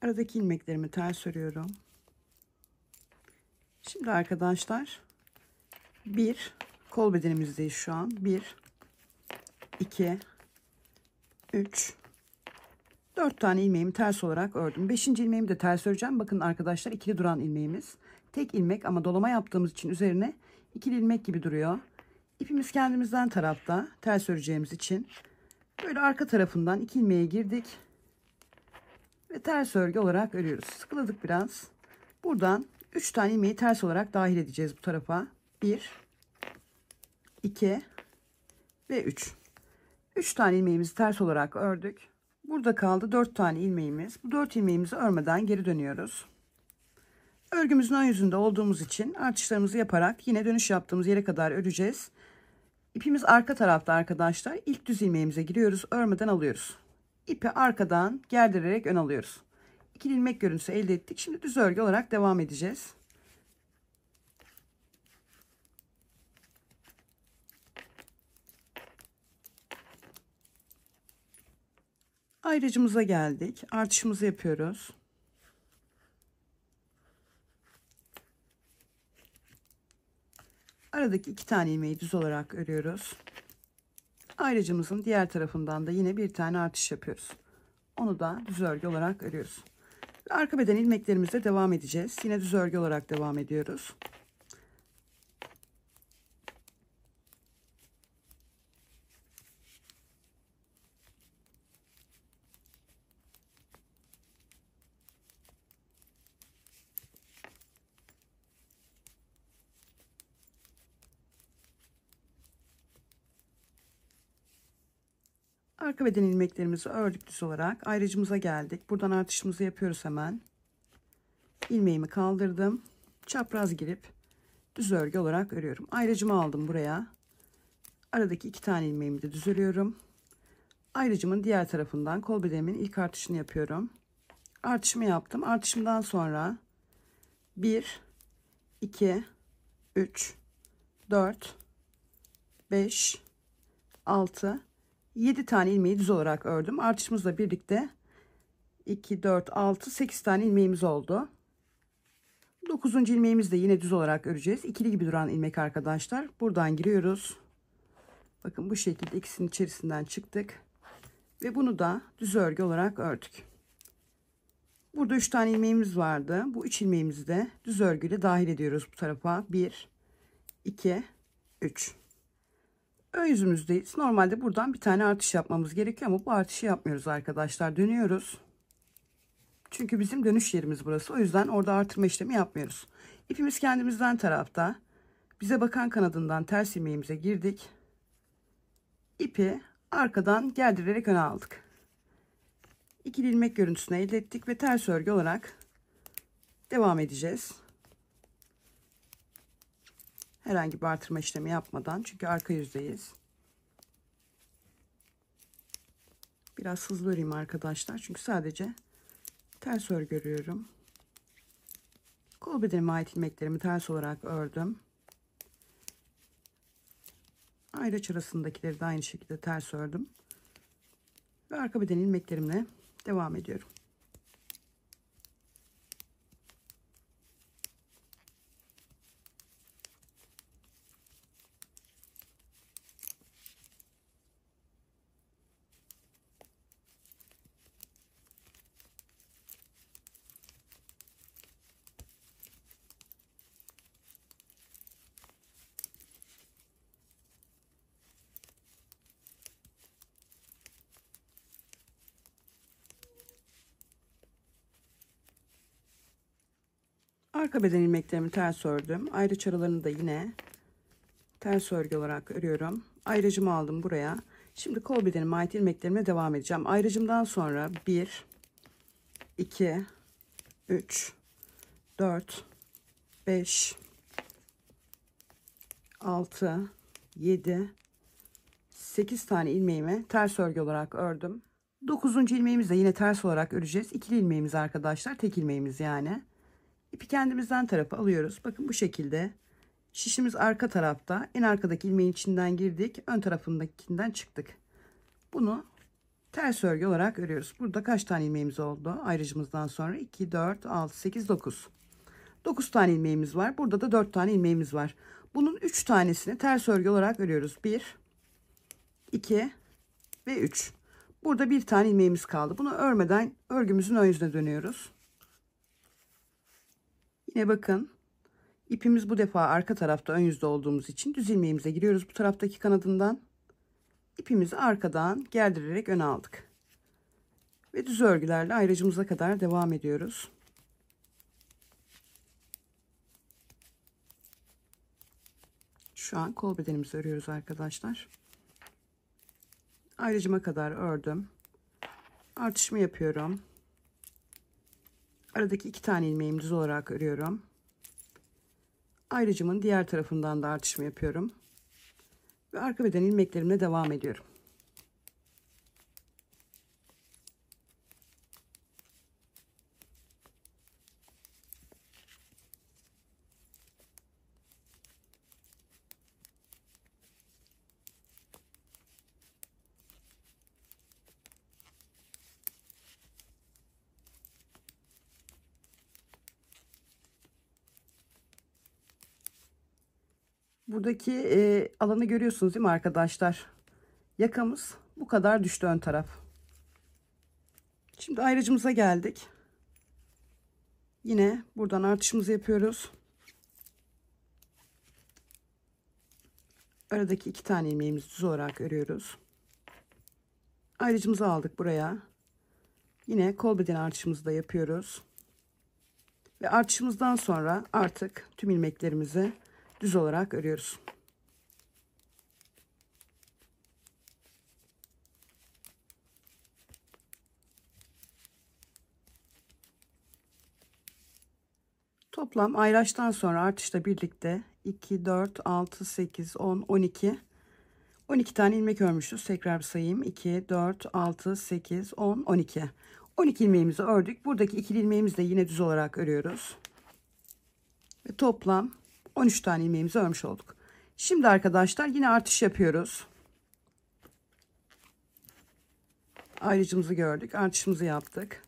Aradaki ilmeklerimi ters örüyorum. Şimdi arkadaşlar bir kol bedenimizdeyiz şu an. 1, 2, 3, 4 tane ilmeğimi ters olarak ördüm. 5. ilmeğimi de ters öreceğim. Bakın arkadaşlar ikili duran ilmeğimiz. Tek ilmek ama dolama yaptığımız için üzerine ikili ilmek gibi duruyor. İpimiz kendimizden tarafta ters öreceğimiz için böyle arka tarafından 2 ilmeğe girdik. Ve ters örgü olarak örüyoruz. Sıkıladık biraz. Buradan 3 tane ilmeği ters olarak dahil edeceğiz bu tarafa. 1, 2 ve 3. 3 tane ilmeğimizi ters olarak ördük. Burada kaldı 4 tane ilmeğimiz. Bu 4 ilmeğimizi örmeden geri dönüyoruz. Örgümüzün ön yüzünde olduğumuz için artışlarımızı yaparak yine dönüş yaptığımız yere kadar öreceğiz. İpimiz arka tarafta arkadaşlar. İlk düz ilmeğimize giriyoruz. Örmeden alıyoruz. İpi arkadan gerdirerek ön alıyoruz. İkili ilmek görüntüsü elde ettik. Şimdi düz örgü olarak devam edeceğiz. Ayrıcımıza geldik. Artışımızı yapıyoruz. Aradaki 2 tane ilmeği düz olarak örüyoruz. Ayrıcımızın diğer tarafından da yine bir tane artış yapıyoruz. Onu da düz örgü olarak örüyoruz. Arka beden ilmeklerimizle devam edeceğiz. Yine düz örgü olarak devam ediyoruz. Arka beden ilmeklerimizi ördük düz olarak. Ayrıcımıza geldik. Buradan artışımızı yapıyoruz hemen. İlmeğimi kaldırdım. Çapraz girip düz örgü olarak örüyorum. Ayrıcımı aldım buraya. Aradaki 2 tane ilmeğimi de düz örüyorum. Ayrıcımın diğer tarafından kol bedenimin ilk artışını yapıyorum. Artışımı yaptım. Artışımdan sonra 1, 2, 3, 4, 5, 6, 7 tane ilmeği düz olarak ördüm. Artışımızla birlikte 2, 4, 6, 8 tane ilmeğimiz oldu. 9. ilmeğimizi de yine düz olarak öreceğiz. İkili gibi duran ilmek arkadaşlar. Buradan giriyoruz. Bakın bu şekilde ikisinin içerisinden çıktık. Ve bunu da düz örgü olarak ördük. Burada 3 tane ilmeğimiz vardı. Bu 3 ilmeğimizi de düz örgüyle dahil ediyoruz bu tarafa. 1, 2, 3. Ön yüzümüzdeyiz. Normalde buradan bir tane artış yapmamız gerekiyor ama bu artışı yapmıyoruz arkadaşlar. Dönüyoruz. Çünkü bizim dönüş yerimiz burası. O yüzden orada artırma işlemi yapmıyoruz. İpimiz kendimizden tarafta. Bize bakan kanadından ters ilmeğimize girdik. İpi arkadan gerdirerek öne aldık. İkili ilmek görüntüsünü elde ettik ve ters örgü olarak devam edeceğiz. Herhangi bir artırma işlemi yapmadan, çünkü arka yüzdeyiz. Biraz hızlı öreyim arkadaşlar, çünkü sadece ters örgü örüyorum. Kol bedenime ait ilmeklerimi ters olarak ördüm. Ayraç arasındakileri de aynı şekilde ters ördüm. Ve arka beden ilmeklerimle devam ediyorum. Arka beden ilmeklerimi ters ördüm. Ayrıç aralarını da yine ters örgü olarak örüyorum. Ayrıcımı aldım buraya. Şimdi kol bedenime ait ilmeklerime devam edeceğim. Ayrıcımdan sonra 1, 2, 3, 4, 5, 6, 7, 8 tane ilmeğimi ters örgü olarak ördüm. 9. ilmeğimizi de yine ters olarak öreceğiz. İkili ilmeğimiz arkadaşlar. Tek ilmeğimiz yani. İpi kendimizden tarafa alıyoruz. Bakın bu şekilde. Şişimiz arka tarafta. En arkadaki ilmeğin içinden girdik. Ön tarafındakinden çıktık. Bunu ters örgü olarak örüyoruz. Burada kaç tane ilmeğimiz oldu? Ayrıcımızdan sonra 2, 4, 6, 8, 9. 9 tane ilmeğimiz var. Burada da 4 tane ilmeğimiz var. Bunun 3 tanesini ters örgü olarak örüyoruz. 1, 2 ve 3. Burada bir tane ilmeğimiz kaldı. Bunu örmeden örgümüzün ön yüzüne dönüyoruz. Yine bakın. İpimiz bu defa arka tarafta, ön yüzde olduğumuz için düz ilmeğimize giriyoruz bu taraftaki kanadından. İpimizi arkadan gerdirerek öne aldık. Ve düz örgülerle ayrıcımıza kadar devam ediyoruz. Şu an kol bedenimizi örüyoruz arkadaşlar. Ayrıcıma kadar ördüm. Artışımı yapıyorum. Aradaki 2 tane ilmeğimi düz olarak örüyorum. Ayrıcımın diğer tarafından da artışımı yapıyorum. Ve arka beden ilmeklerimle devam ediyorum. Buradaki alanı görüyorsunuz değil mi arkadaşlar? Yakamız bu kadar düştü ön taraf. Şimdi ayrıcımıza geldik. Yine buradan artışımızı yapıyoruz. Aradaki 2 tane ilmeğimizi düz olarak örüyoruz. Ayrıcımızı aldık buraya. Yine kol beden artışımızı da yapıyoruz. Ve artışımızdan sonra artık tüm ilmeklerimizi düz olarak örüyoruz. Toplam ayraçtan sonra artışla birlikte 2, 4, 6, 8, 10, 12. 12 tane ilmek örmüşüz. Tekrar bir sayayım. 2, 4, 6, 8, 10, 12. 12 ilmeğimizi ördük. Buradaki ikili ilmeğimizi de yine düz olarak örüyoruz. Ve toplam 13 tane ilmeğimizi örmüş olduk. Şimdi arkadaşlar yine artış yapıyoruz. Ayrıcımızı gördük. Artışımızı yaptık.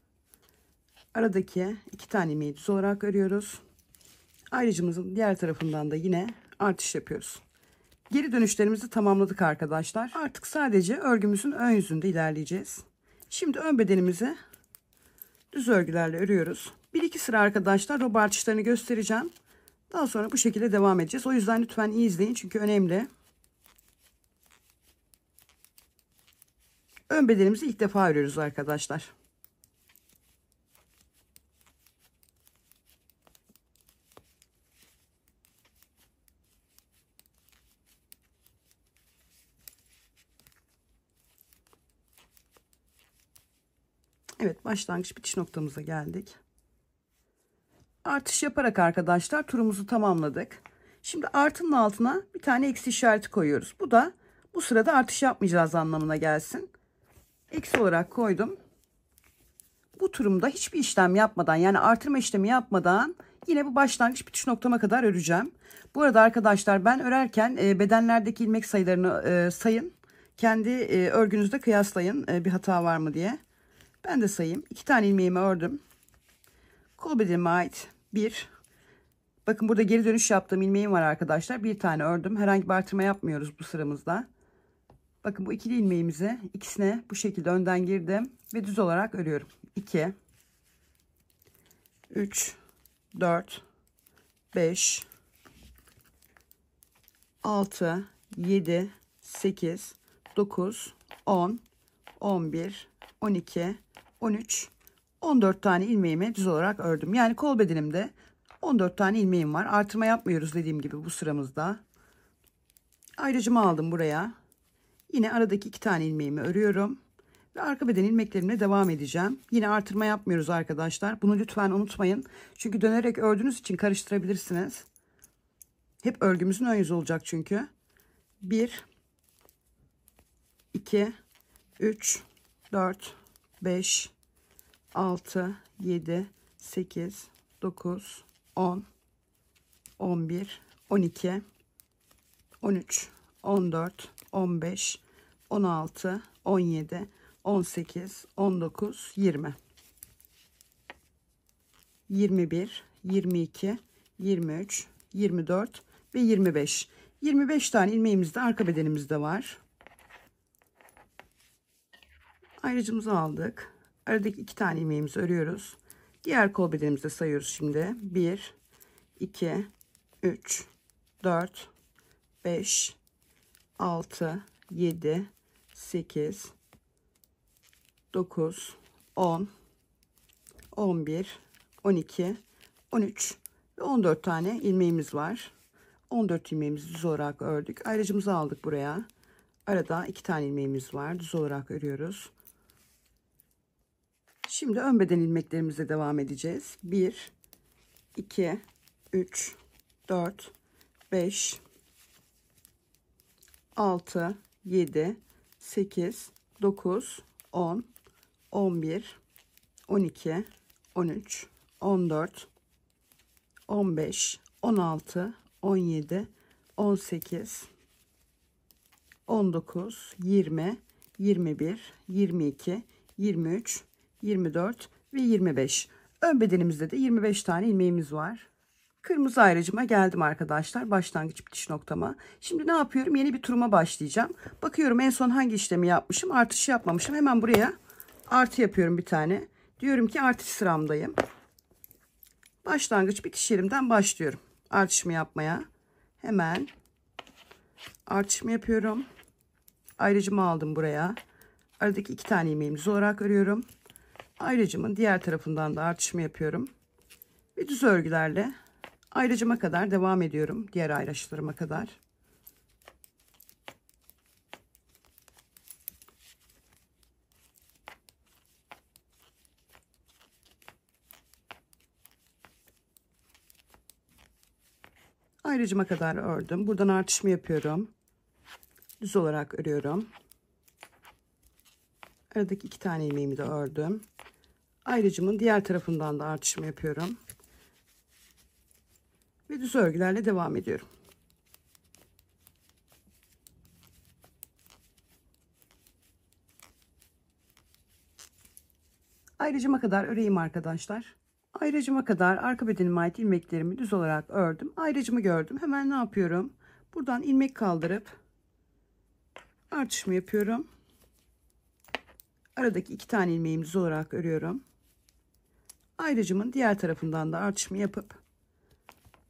Aradaki 2 tane ilmeği düz olarak örüyoruz. Ayrıcımızın diğer tarafından da yine artış yapıyoruz. Geri dönüşlerimizi tamamladık arkadaşlar. Artık sadece örgümüzün ön yüzünde ilerleyeceğiz. Şimdi ön bedenimizi düz örgülerle örüyoruz. 1-2 sıra arkadaşlar rob artışlarını göstereceğim. Daha sonra bu şekilde devam edeceğiz. O yüzden lütfen iyi izleyin çünkü önemli. Ön bedenimizi ilk defa örüyoruz arkadaşlar. Evet, başlangıç bitiş noktamıza geldik. Artış yaparak arkadaşlar turumuzu tamamladık. Şimdi artının altına bir tane eksi işareti koyuyoruz. Bu da bu sırada artış yapmayacağız anlamına gelsin. Eksi olarak koydum. Bu turumda hiçbir işlem yapmadan, yani artırma işlemi yapmadan yine bu başlangıç bitiş noktama kadar öreceğim. Bu arada arkadaşlar ben örerken bedenlerdeki ilmek sayılarını sayın. Kendi örgünüzde kıyaslayın bir hata var mı diye. Ben de sayayım. 2 tane ilmeğimi ördüm. Kol bedenime ait 1. Bakın burada geri dönüş yaptığım ilmeğim var arkadaşlar. Bir tane ördüm. Herhangi bir artırma yapmıyoruz bu sıramızda. Bakın bu ikili ilmeğimizi ikisine bu şekilde önden girdim ve düz olarak örüyorum. 2, 3, 4, 5, 6, 7, 8, 9, 10, 11, 12, 13, 14 tane ilmeğimi düz olarak ördüm. Yani kol bedenimde 14 tane ilmeğim var. Artırma yapmıyoruz dediğim gibi bu sıramızda. Ayrıcımı aldım buraya. Yine aradaki 2 tane ilmeğimi örüyorum. Ve arka beden ilmeklerimle devam edeceğim. Yine artırma yapmıyoruz arkadaşlar. Bunu lütfen unutmayın. Çünkü dönerek ördüğünüz için karıştırabilirsiniz. Hep örgümüzün ön yüzü olacak çünkü. 1, 2, 3, 4, 5, 6, 7, 8, 9, 10, 11, 12, 13, 14, 15, 16, 17, 18, 19, 20, 21, 22, 23, 24 ve 25. 25 tane ilmeğimiz de arka bedenimizde var. Ayrıcımızı aldık. Aradaki 2 tane ilmeğimizi örüyoruz. Diğer kol bedenimizi sayıyoruz şimdi. 1, 2, 3, 4, 5, 6, 7, 8, 9, 10, 11, 12, 13 ve 14 tane ilmeğimiz var. 14 ilmeğimizi düz olarak ördük. Ayrıcımızı aldık buraya. Arada 2 tane ilmeğimiz var. Düz olarak örüyoruz. Şimdi ön beden ilmeklerimize devam edeceğiz. 1, 2, 3, 4, 5, 6, 7, 8, 9, 10, 11, 12, 13, 14, 15, 16, 17, 18, 19, 20, 21, 22, 23, 24 ve 25. Ön bedenimizde de 25 tane ilmeğimiz var. Kırmızı ayrıcıma geldim arkadaşlar. Başlangıç bitiş noktama. Şimdi ne yapıyorum? Yeni bir turuma başlayacağım. Bakıyorum en son hangi işlemi yapmışım? Artış yapmamışım. Hemen buraya artı yapıyorum bir tane. Diyorum ki artış sıramdayım. Başlangıç bitiş yerimden başlıyorum. Artışımı yapmaya. Hemen artışımı yapıyorum. Ayrıcımı aldım buraya. Aradaki 2 tane ilmeğimi düz olarak örüyorum. Ayrıcımın diğer tarafından da artışımı yapıyorum. Ve düz örgülerle ayrıcıma kadar devam ediyorum. Diğer ayrışlarıma kadar. Ayrıcıma kadar ördüm. Buradan artışımı yapıyorum. Düz olarak örüyorum. Aradaki 2 tane ilmeğimi de ördüm. Ayrıcımın diğer tarafından da artışımı yapıyorum. Ve düz örgülerle devam ediyorum. Ayrıcıma kadar öreyim arkadaşlar. Ayrıcıma kadar arka bedenime ait ilmeklerimi düz olarak ördüm. Ayrıcımı gördüm. Hemen ne yapıyorum? Buradan ilmek kaldırıp artışımı yapıyorum. Aradaki 2 tane ilmeğimi düz olarak örüyorum. Ayrıcımın diğer tarafından da artışımı yapıp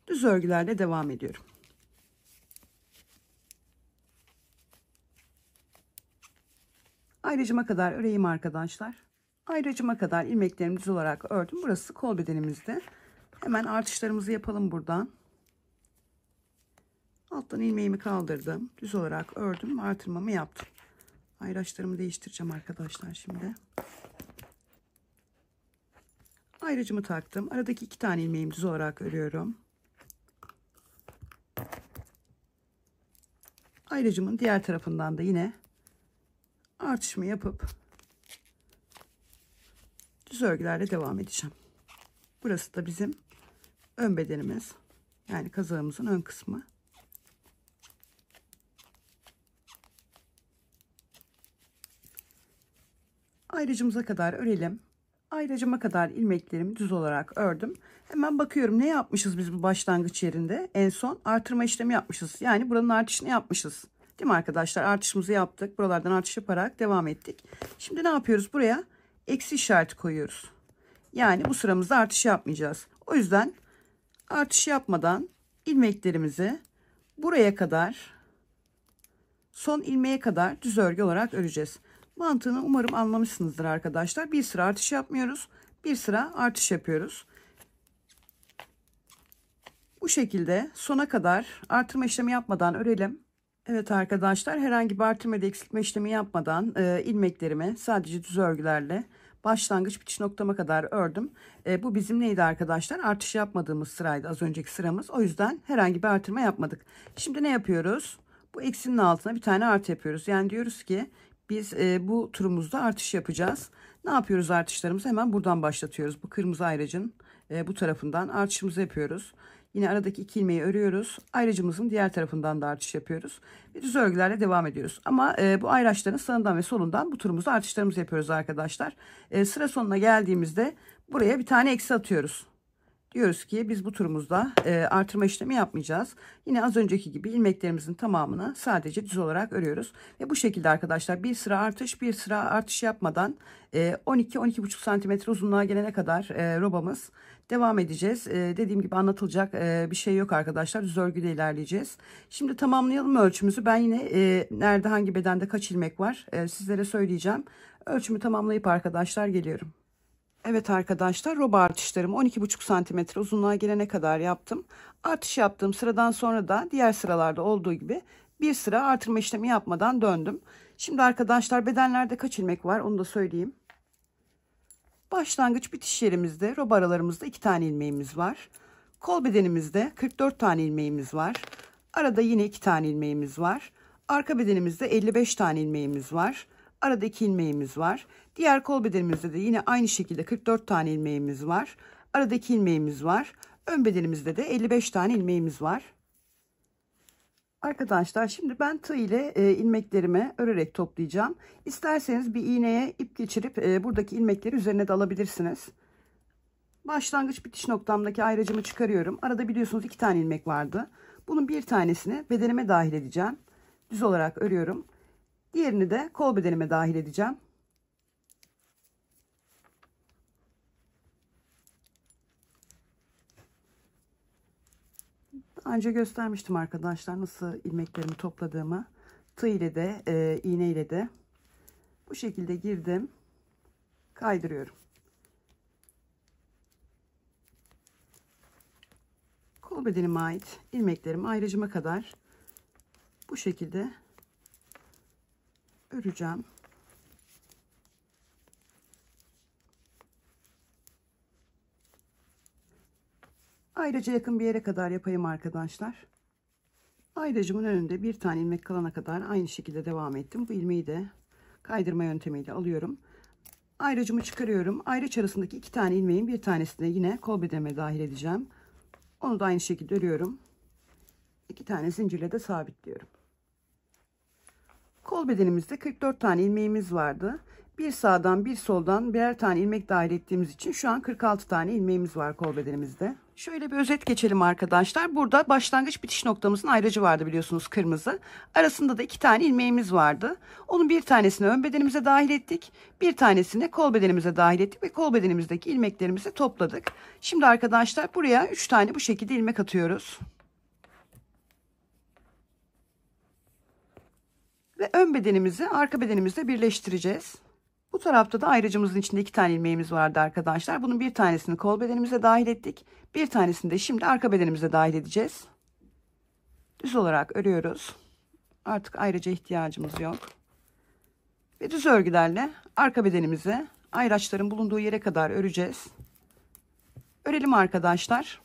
düz örgülerle devam ediyorum. Ayrıcıma kadar öreyim arkadaşlar. Ayrıcıma kadar ilmeklerimi düz olarak ördüm. Burası kol bedenimizde. Hemen artışlarımızı yapalım buradan. Alttan ilmeğimi kaldırdım. Düz olarak ördüm. Artırmamı yaptım. Ayraçlarımı değiştireceğim arkadaşlar şimdi. Ayrıcımı taktım. Aradaki 2 tane ilmeğimi düz olarak örüyorum. Ayrıcımın diğer tarafından da yine artışımı yapıp düz örgülerle devam edeceğim. Burası da bizim ön bedenimiz. Yani kazağımızın ön kısmı. Ayrıcımıza kadar örelim. Ayrıcıma kadar ilmeklerimi düz olarak ördüm. Hemen bakıyorum ne yapmışız biz bu başlangıç yerinde. En son artırma işlemi yapmışız. Yani buranın artışını yapmışız. Değil mi arkadaşlar? Artışımızı yaptık. Buralardan artış yaparak devam ettik. Şimdi ne yapıyoruz? Buraya eksi işareti koyuyoruz. Yani bu sıramızda artış yapmayacağız. O yüzden artış yapmadan ilmeklerimizi buraya kadar, son ilmeğe kadar düz örgü olarak öreceğiz. Mantığını umarım anlamışsınızdır arkadaşlar. Bir sıra artış yapmıyoruz. Bir sıra artış yapıyoruz. Bu şekilde sona kadar artırma işlemi yapmadan örelim. Evet arkadaşlar, herhangi bir artırma ya da eksiltme işlemi yapmadan ilmeklerimi sadece düz örgülerle başlangıç bitiş noktama kadar ördüm. Bu bizim neydi arkadaşlar? Artış yapmadığımız sıraydı az önceki sıramız. O yüzden herhangi bir artırma yapmadık. Şimdi ne yapıyoruz? Bu eksinin altına bir tane artı yapıyoruz. Yani diyoruz ki biz bu turumuzda artış yapacağız. Ne yapıyoruz artışlarımızı? Hemen buradan başlatıyoruz. Bu kırmızı ayracın bu tarafından artışımızı yapıyoruz. Yine aradaki 2 ilmeği örüyoruz. Ayracımızın diğer tarafından da artış yapıyoruz. Ve düz örgülerle devam ediyoruz. Ama bu ayraçların sağından ve solundan bu turumuzda artışlarımızı yapıyoruz arkadaşlar. Sıra sonuna geldiğimizde buraya bir tane eksi atıyoruz. Diyoruz ki biz bu turumuzda artırma işlemi yapmayacağız. Yine az önceki gibi ilmeklerimizin tamamını sadece düz olarak örüyoruz. Ve bu şekilde arkadaşlar bir sıra artış bir sıra artış yapmadan 12-12,5 santimetre uzunluğa gelene kadar robamız devam edeceğiz. Dediğim gibi anlatılacak bir şey yok arkadaşlar. Düz örgüyle ilerleyeceğiz. Şimdi tamamlayalım ölçümüzü. Ben yine nerede hangi bedende kaç ilmek var sizlere söyleyeceğim. Ölçümü tamamlayıp arkadaşlar geliyorum. Evet arkadaşlar, roba artışlarımı 12,5 santimetre uzunluğa gelene kadar yaptım. Artış yaptığım sıradan sonra da diğer sıralarda olduğu gibi bir sıra artırma işlemi yapmadan döndüm. Şimdi arkadaşlar bedenlerde kaç ilmek var onu da söyleyeyim. Başlangıç bitiş yerimizde roba aralarımızda 2 tane ilmeğimiz var. Kol bedenimizde 44 tane ilmeğimiz var. Arada yine 2 tane ilmeğimiz var. Arka bedenimizde 55 tane ilmeğimiz var. Arada 2 ilmeğimiz var. Diğer kol bedenimizde de yine aynı şekilde 44 tane ilmeğimiz var. Arada 2 ilmeğimiz var. Ön bedenimizde de 55 tane ilmeğimiz var. Arkadaşlar şimdi ben tığ ile ilmeklerimi örerek toplayacağım. İsterseniz bir iğneye ip geçirip buradaki ilmekleri üzerine de alabilirsiniz. Başlangıç bitiş noktamdaki ayracımı çıkarıyorum. Arada biliyorsunuz 2 tane ilmek vardı. Bunun bir tanesini bedenime dahil edeceğim. Düz olarak örüyorum. Diğerini de kol bedenime dahil edeceğim. Daha önce göstermiştim arkadaşlar nasıl ilmeklerimi topladığımı. Tığ ile de iğne ile de bu şekilde girdim, kaydırıyorum. Kol bedenime ait ilmeklerimi ayracıma kadar bu şekilde öreceğim. Ayraca yakın bir yere kadar yapayım arkadaşlar. Ayracımın önünde bir tane ilmek kalana kadar aynı şekilde devam ettim. Bu ilmeği de kaydırma yöntemiyle alıyorum. Ayracımı çıkarıyorum. Ayraç arasındaki 2 tane ilmeğin bir tanesini yine kol bedenime dahil edeceğim. Onu da aynı şekilde örüyorum. 2 tane zincirle de sabitliyorum. Kol bedenimizde 44 tane ilmeğimiz vardı. Bir sağdan bir soldan birer tane ilmek dahil ettiğimiz için şu an 46 tane ilmeğimiz var kol bedenimizde. Şöyle bir özet geçelim arkadaşlar. Burada başlangıç bitiş noktamızın ayracı vardı biliyorsunuz, kırmızı. Arasında da 2 tane ilmeğimiz vardı. Onun bir tanesini ön bedenimize dahil ettik. Bir tanesini kol bedenimize dahil ettik ve kol bedenimizdeki ilmeklerimizi topladık. Şimdi arkadaşlar buraya 3 tane bu şekilde ilmek atıyoruz. Ve ön bedenimizi arka bedenimizle birleştireceğiz. Bu tarafta da ayracımızın içinde 2 tane ilmeğimiz vardı arkadaşlar. Bunun bir tanesini kol bedenimize dahil ettik. Bir tanesini de şimdi arka bedenimize dahil edeceğiz. Düz olarak örüyoruz. Artık ayrıca ihtiyacımız yok. Ve düz örgülerle arka bedenimize ayraçların bulunduğu yere kadar öreceğiz. Örelim arkadaşlar.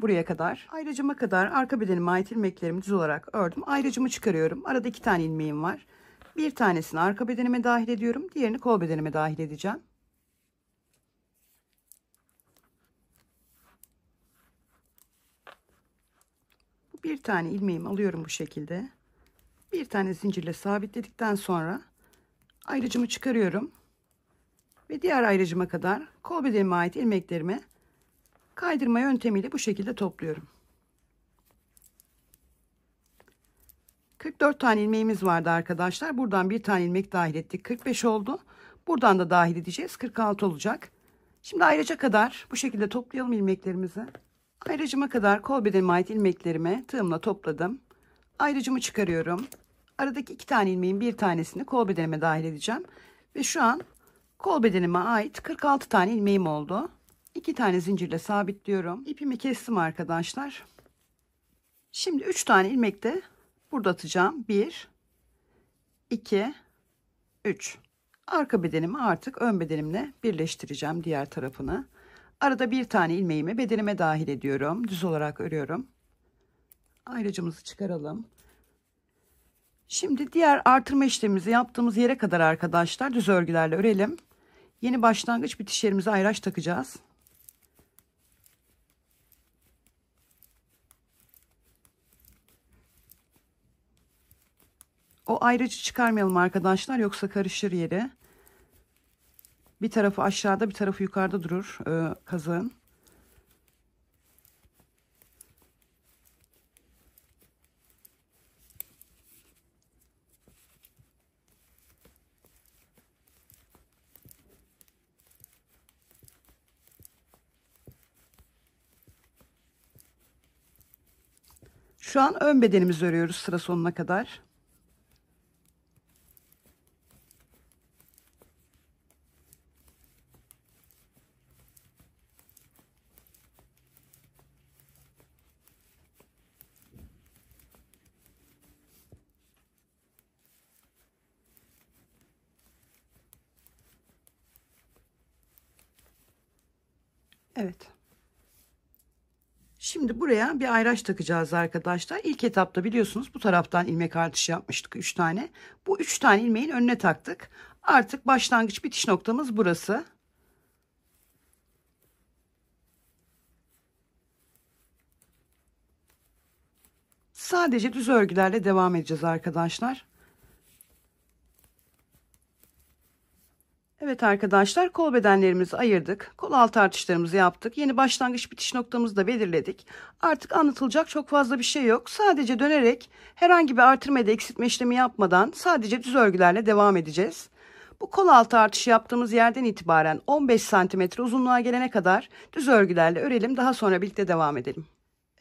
Buraya kadar. Ayracıma kadar arka bedenime ait ilmeklerimi düz olarak ördüm. Ayracımı çıkarıyorum. Arada 2 tane ilmeğim var. Bir tanesini arka bedenime dahil ediyorum. Diğerini kol bedenime dahil edeceğim. Bir tane ilmeğimi alıyorum bu şekilde. Bir tane zincirle sabitledikten sonra ayracımı çıkarıyorum. Ve diğer ayracıma kadar kol bedenime ait ilmeklerimi kaydırma yöntemiyle bu şekilde topluyorum. 44 tane ilmeğimiz vardı arkadaşlar. Buradan bir tane ilmek dahil ettik. 45 oldu. Buradan da dahil edeceğiz. 46 olacak. Şimdi ayraca kadar bu şekilde toplayalım ilmeklerimizi. Ayracıma kadar kol bedenime ait ilmeklerimi tığımla topladım. Ayracımı çıkarıyorum. Aradaki 2 tane ilmeğin bir tanesini kol bedenime dahil edeceğim. Ve şu an kol bedenime ait 46 tane ilmeğim oldu. 2 tane zincirle sabitliyorum. İpimi kestim arkadaşlar. Şimdi 3 tane ilmek de burada atacağım. 1, 2, 3. Arka bedenimi artık ön bedenimle birleştireceğim, diğer tarafını. Arada bir tane ilmeğimi bedenime dahil ediyorum. Düz olarak örüyorum. Ayracımızı çıkaralım. Şimdi diğer artırma işlemimizi yaptığımız yere kadar arkadaşlar düz örgülerle örelim. Yeni başlangıç bitiş yerimize ayraç takacağız. O ayracı çıkarmayalım arkadaşlar, yoksa karışır yeri. Bir tarafı aşağıda bir tarafı yukarıda durur kazığın. Şu an ön bedenimizi örüyoruz sıra sonuna kadar. Evet. Şimdi buraya bir ayraç takacağız arkadaşlar. İlk etapta biliyorsunuz bu taraftan ilmek artışı yapmıştık 3 tane. Bu 3 tane ilmeğin önüne taktık. Artık başlangıç bitiş noktamız burası. Sadece düz örgülerle devam edeceğiz arkadaşlar. Evet arkadaşlar, kol bedenlerimizi ayırdık. Kol altı artışlarımızı yaptık. Yeni başlangıç bitiş noktamızı da belirledik. Artık anlatılacak çok fazla bir şey yok. Sadece dönerek herhangi bir artırma ya da eksiltme işlemi yapmadan sadece düz örgülerle devam edeceğiz. Bu kol altı artışı yaptığımız yerden itibaren 15 santimetre uzunluğa gelene kadar düz örgülerle örelim. Daha sonra birlikte devam edelim.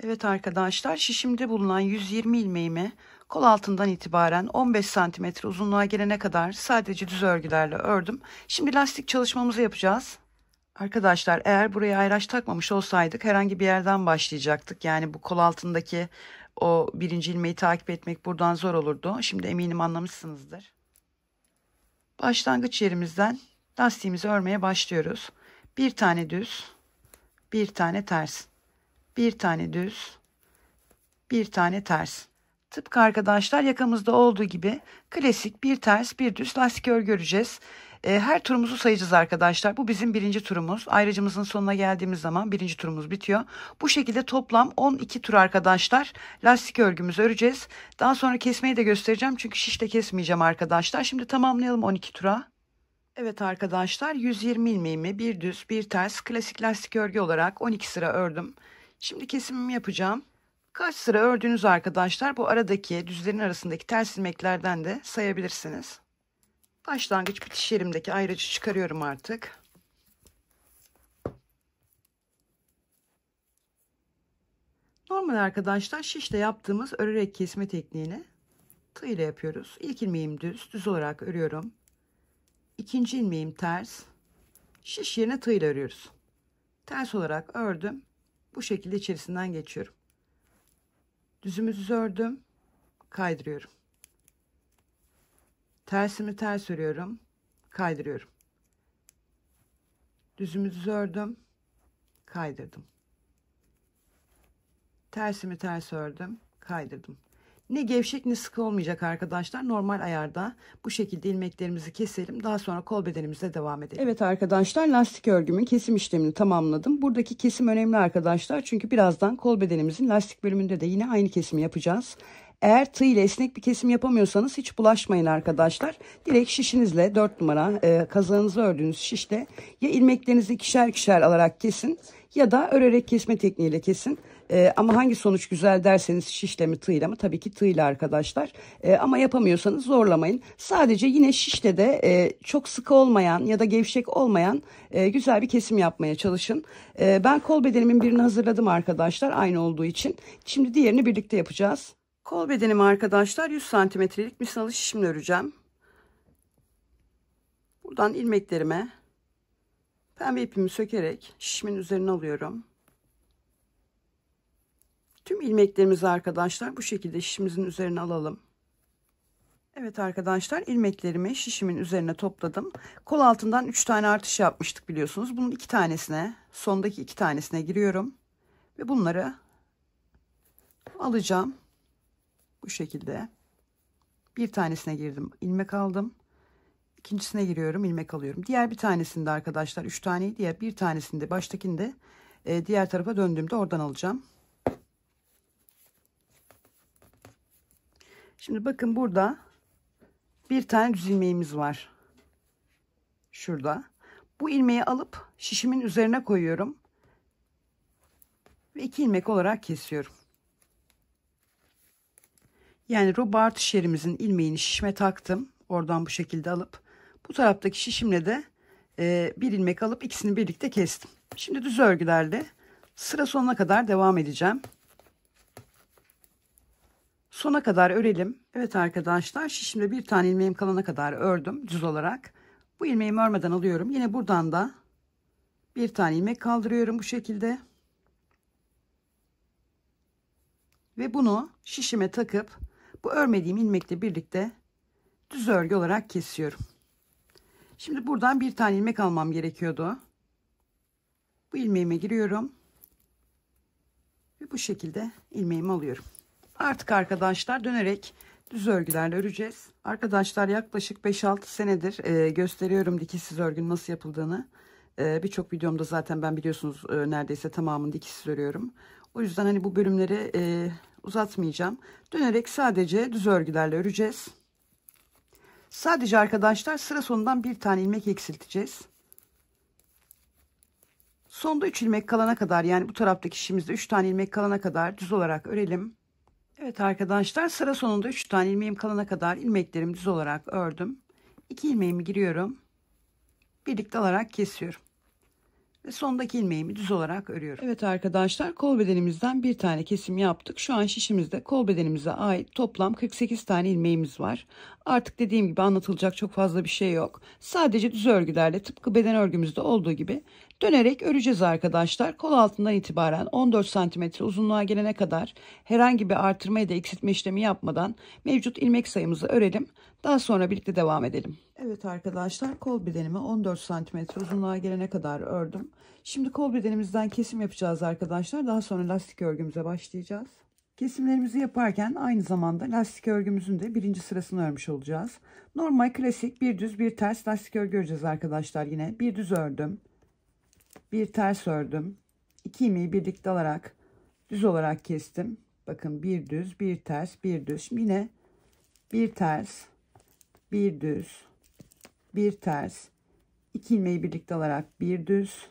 Evet arkadaşlar, şişimde bulunan 120 ilmeğimi kol altından itibaren 15 santimetre uzunluğa gelene kadar sadece düz örgülerle ördüm. Şimdi lastik çalışmamızı yapacağız. Arkadaşlar, eğer buraya ayraç takmamış olsaydık herhangi bir yerden başlayacaktık. Yani bu kol altındaki o birinci ilmeği takip etmek buradan zor olurdu. Şimdi eminim anlamışsınızdır. Başlangıç yerimizden lastiğimizi örmeye başlıyoruz. Bir tane düz, bir tane ters, bir tane düz, bir tane ters. Tıpkı arkadaşlar yakamızda olduğu gibi klasik bir ters bir düz lastik örgü öreceğiz. Her turumuzu sayacağız arkadaşlar. Bu bizim birinci turumuz. Ayrıcımızın sonuna geldiğimiz zaman birinci turumuz bitiyor. Bu şekilde toplam 12 tur arkadaşlar lastik örgümüzü öreceğiz. Daha sonra kesmeyi de göstereceğim. Çünkü şişle kesmeyeceğim arkadaşlar. Şimdi tamamlayalım 12 tura. Evet arkadaşlar 120 ilmeğimi bir düz bir ters klasik lastik örgü olarak 12 sıra ördüm. Şimdi kesimimi yapacağım. Kaç sıra ördüğünüz arkadaşlar bu aradaki düzlerin arasındaki ters ilmeklerden de sayabilirsiniz. Başlangıç bitiş yerimdeki ayracı çıkarıyorum artık. Normal arkadaşlar şişle yaptığımız örerek kesme tekniğini tığ ile yapıyoruz. İlk ilmeğim düz olarak örüyorum. İkinci ilmeğim ters. Şiş yerine tığ ile örüyoruz. Ters olarak ördüm. Bu şekilde içerisinden geçiyorum. Düzümü düz ördüm. Kaydırıyorum. Tersimi ters örüyorum. Kaydırıyorum. Düzümü düz ördüm. Kaydırdım. Tersimi ters ördüm. Kaydırdım. Ne gevşek ne sıkı olmayacak arkadaşlar. Normal ayarda bu şekilde ilmeklerimizi keselim. Daha sonra kol bedenimize devam edelim. Evet arkadaşlar lastik örgümün kesim işlemini tamamladım. Buradaki kesim önemli arkadaşlar. Çünkü birazdan kol bedenimizin lastik bölümünde de yine aynı kesimi yapacağız. Eğer tığ ile esnek bir kesim yapamıyorsanız hiç bulaşmayın arkadaşlar. Direkt şişinizle 4 numara kazağınızı ördüğünüz şişle ya ilmeklerinizi ikişer ikişer alarak kesin ya da örerek kesme tekniğiyle kesin. Ama hangi sonuç güzel derseniz şişle mi tığla mı? Tabii ki tığla arkadaşlar. Ama yapamıyorsanız zorlamayın. Sadece yine şişle de çok sıkı olmayan ya da gevşek olmayan güzel bir kesim yapmaya çalışın. Ben kol bedenimin birini hazırladım arkadaşlar aynı olduğu için. Şimdi diğerini birlikte yapacağız. Kol bedenimi arkadaşlar 100 santimetrelik misinalı şişimle öreceğim. Buradan ilmeklerime pembe ipimi sökerek şişimin üzerine alıyorum. Tüm ilmeklerimizi arkadaşlar bu şekilde şişimizin üzerine alalım. Evet arkadaşlar ilmeklerimi şişimin üzerine topladım. Kol altından 3 tane artış yapmıştık biliyorsunuz. Bunun 2 tanesine, sondaki 2 tanesine giriyorum. Ve bunları alacağım. Bu şekilde. Bir tanesine girdim, ilmek aldım. İkincisine giriyorum, ilmek alıyorum. Diğer bir tanesinde arkadaşlar 3 taneyi diğer bir tanesinde baştakinde diğer tarafa döndüğümde oradan alacağım. Şimdi bakın burada bir tane düz ilmeğimiz var. Şurada. Bu ilmeği alıp şişimin üzerine koyuyorum. Ve 2 ilmek olarak kesiyorum. Yani roba artış yerimizin ilmeğini şişime taktım. Oradan bu şekilde alıp bu taraftaki şişimle de bir ilmek alıp ikisini birlikte kestim. Şimdi düz örgülerle sıra sonuna kadar devam edeceğim. Sona kadar örelim. Evet arkadaşlar şişimde bir tane ilmeğim kalana kadar ördüm düz olarak. Bu ilmeğimi örmeden alıyorum. Yine buradan da bir tane ilmek kaldırıyorum bu şekilde. Ve bunu şişime takıp bu örmediğim ilmekle birlikte düz örgü olarak kesiyorum. Şimdi buradan bir tane ilmek almam gerekiyordu. Bu ilmeğime giriyorum. Ve bu şekilde ilmeğimi alıyorum. Artık arkadaşlar dönerek düz örgülerle öreceğiz. Arkadaşlar yaklaşık 5-6 senedir gösteriyorum dikişsiz örgünün nasıl yapıldığını. Birçok videomda zaten ben biliyorsunuz neredeyse tamamını dikişsiz örüyorum. O yüzden hani bu bölümleri uzatmayacağım. Dönerek sadece düz örgülerle öreceğiz. Sadece arkadaşlar sıra sonundan bir tane ilmek eksilteceğiz. Sonda 3 ilmek kalana kadar yani bu taraftaki şişimizde 3 tane ilmek kalana kadar düz olarak örelim. Evet arkadaşlar sıra sonunda 3 tane ilmeğim kalana kadar ilmeklerimi düz olarak ördüm. 2 ilmeğimi giriyorum. Birlikte alarak kesiyorum. Ve sondaki ilmeğimi düz olarak örüyorum. Evet arkadaşlar kol bedenimizden bir tane kesim yaptık. Şu an şişimizde kol bedenimize ait toplam 48 tane ilmeğimiz var. Artık dediğim gibi anlatılacak çok fazla bir şey yok. Sadece düz örgülerle tıpkı beden örgümüzde olduğu gibi dönerek öreceğiz arkadaşlar. Kol altından itibaren 14 cm uzunluğa gelene kadar herhangi bir artırma ya da eksiltme işlemi yapmadan mevcut ilmek sayımızı örelim. Daha sonra birlikte devam edelim. Evet arkadaşlar, kol bedenimi 14 santimetre uzunluğa gelene kadar ördüm. Şimdi kol bedenimizden kesim yapacağız arkadaşlar. Daha sonra lastik örgümüze başlayacağız. Kesimlerimizi yaparken aynı zamanda lastik örgümüzün de birinci sırasını örmüş olacağız. Normal klasik bir düz bir ters lastik örgü öreceğiz arkadaşlar. Yine bir düz ördüm, bir ters ördüm, 2 ilmeği birlikte alarak düz olarak kestim. Bakın, bir düz bir ters bir düz. Şimdi yine bir ters bir düz bir ters, 2 ilmeği birlikte alarak bir düz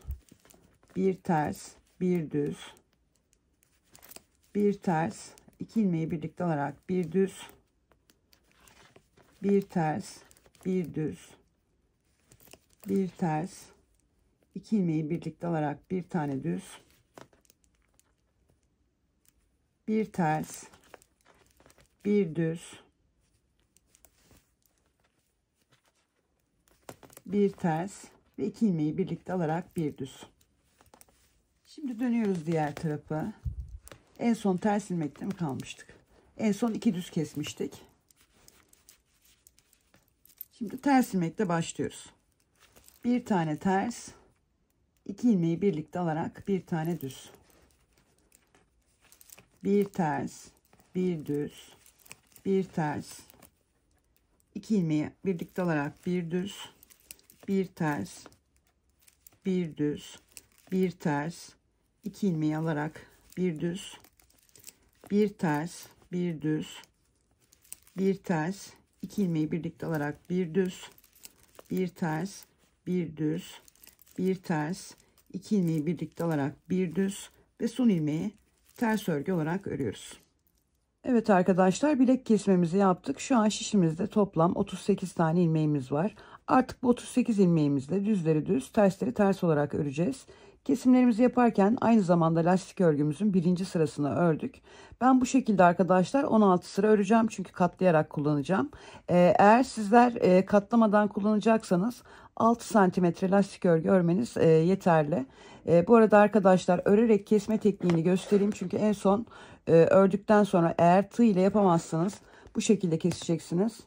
bir ters bir düz bir ters, 2 ilmeği birlikte alarak bir düz bir ters bir düz bir ters, 2 ilmeği birlikte alarak bir tane düz bir ters bir düz bir ters ve 2 ilmeği birlikte alarak bir düz. Şimdi dönüyoruz diğer tarafı. En son ters ilmekte mi kalmıştık? En son 2 düz kesmiştik. Şimdi ters ilmekle başlıyoruz. Bir tane ters, 2 ilmeği birlikte alarak bir tane düz. Bir ters, bir düz, bir ters, 2 ilmeği birlikte alarak bir düz, bir ters, bir düz, bir ters, 2 ilmeği alarak bir düz, bir ters, bir düz, bir ters, 2 ilmeği birlikte alarak bir düz, bir ters, bir düz, bir ters, 2 ilmeği birlikte alarak bir düz ve son ilmeği ters örgü olarak örüyoruz. Evet arkadaşlar, bilek kesmemizi yaptık. Şu an şişimizde toplam 38 tane ilmeğimiz var. Artık bu 38 ilmeğimizle düzleri düz, tersleri ters olarak öreceğiz. Kesimlerimizi yaparken aynı zamanda lastik örgümüzün birinci sırasını ördük. Ben bu şekilde arkadaşlar 16 sıra öreceğim çünkü katlayarak kullanacağım. Eğer sizler katlamadan kullanacaksanız 6 santimetre lastik örgü örmeniz yeterli. Bu arada arkadaşlar, örerek kesme tekniğini göstereyim çünkü en son ördükten sonra eğer tığ ile yapamazsanız bu şekilde keseceksiniz.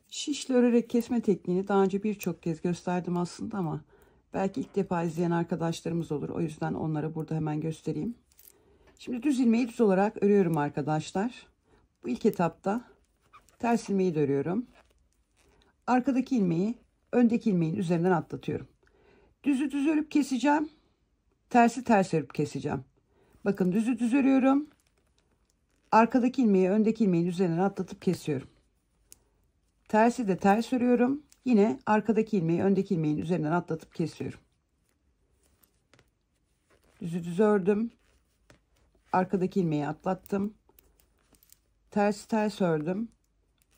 Şişle örerek kesme tekniğini daha önce birçok kez gösterdim aslında ama belki ilk defa izleyen arkadaşlarımız olur. O yüzden onlara burada hemen göstereyim. Şimdi düz ilmeği düz olarak örüyorum arkadaşlar. Bu ilk etapta ters ilmeği de örüyorum. Arkadaki ilmeği öndeki ilmeğin üzerinden atlatıyorum. Düzü düz örüp keseceğim. Tersi ters örüp keseceğim. Bakın, düzü düz örüyorum. Arkadaki ilmeği öndeki ilmeğin üzerinden atlatıp kesiyorum. Tersi de ters örüyorum. Yine arkadaki ilmeği öndeki ilmeğin üzerinden atlatıp kesiyorum. Düzü düz ördüm. Arkadaki ilmeği atlattım. Tersi ters ördüm.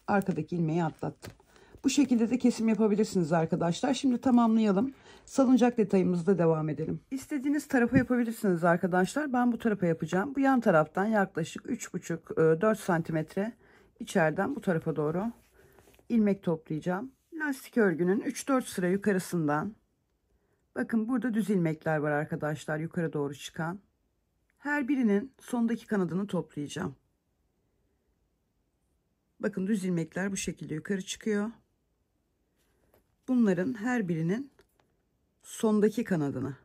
Arkadaki ilmeği atlattım. Bu şekilde de kesim yapabilirsiniz arkadaşlar. Şimdi tamamlayalım. Salıncak detayımızda devam edelim. İstediğiniz tarafa yapabilirsiniz arkadaşlar. Ben bu tarafa yapacağım. Bu yan taraftan yaklaşık 3,5-4 santimetre içeriden bu tarafa doğru ilmek toplayacağım. Lastik örgünün 3-4 sıra yukarısından, bakın burada düz ilmekler var arkadaşlar, yukarı doğru çıkan. Her birinin sondaki kanadını toplayacağım. Bakın, düz ilmekler bu şekilde yukarı çıkıyor. Bunların her birinin sondaki kanadını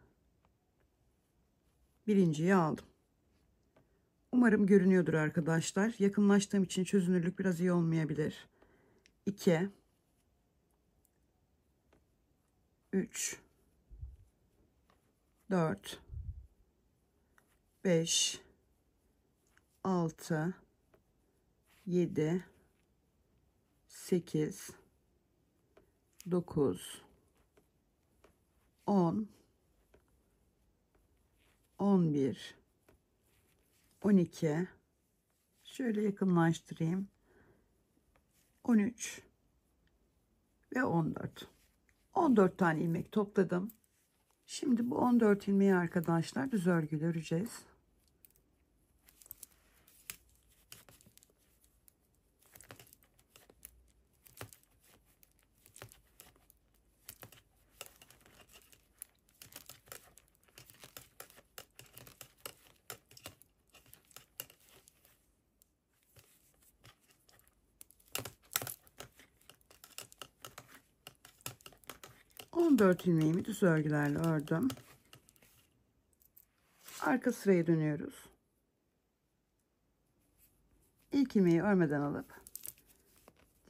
birinciye aldım. Umarım görünüyordur arkadaşlar. Yakınlaştığım için çözünürlük biraz iyi olmayabilir. 2 3 4 5 6 7 8 9 10 11 12, şöyle yakınlaştırayım, 13 ve 14 tane ilmek topladım. Şimdi bu 14 ilmeği arkadaşlar düz örgüyle öreceğiz. 14 ilmeğimi düz örgülerle ördüm. Arka sıraya dönüyoruz. İlk ilmeği örmeden alıp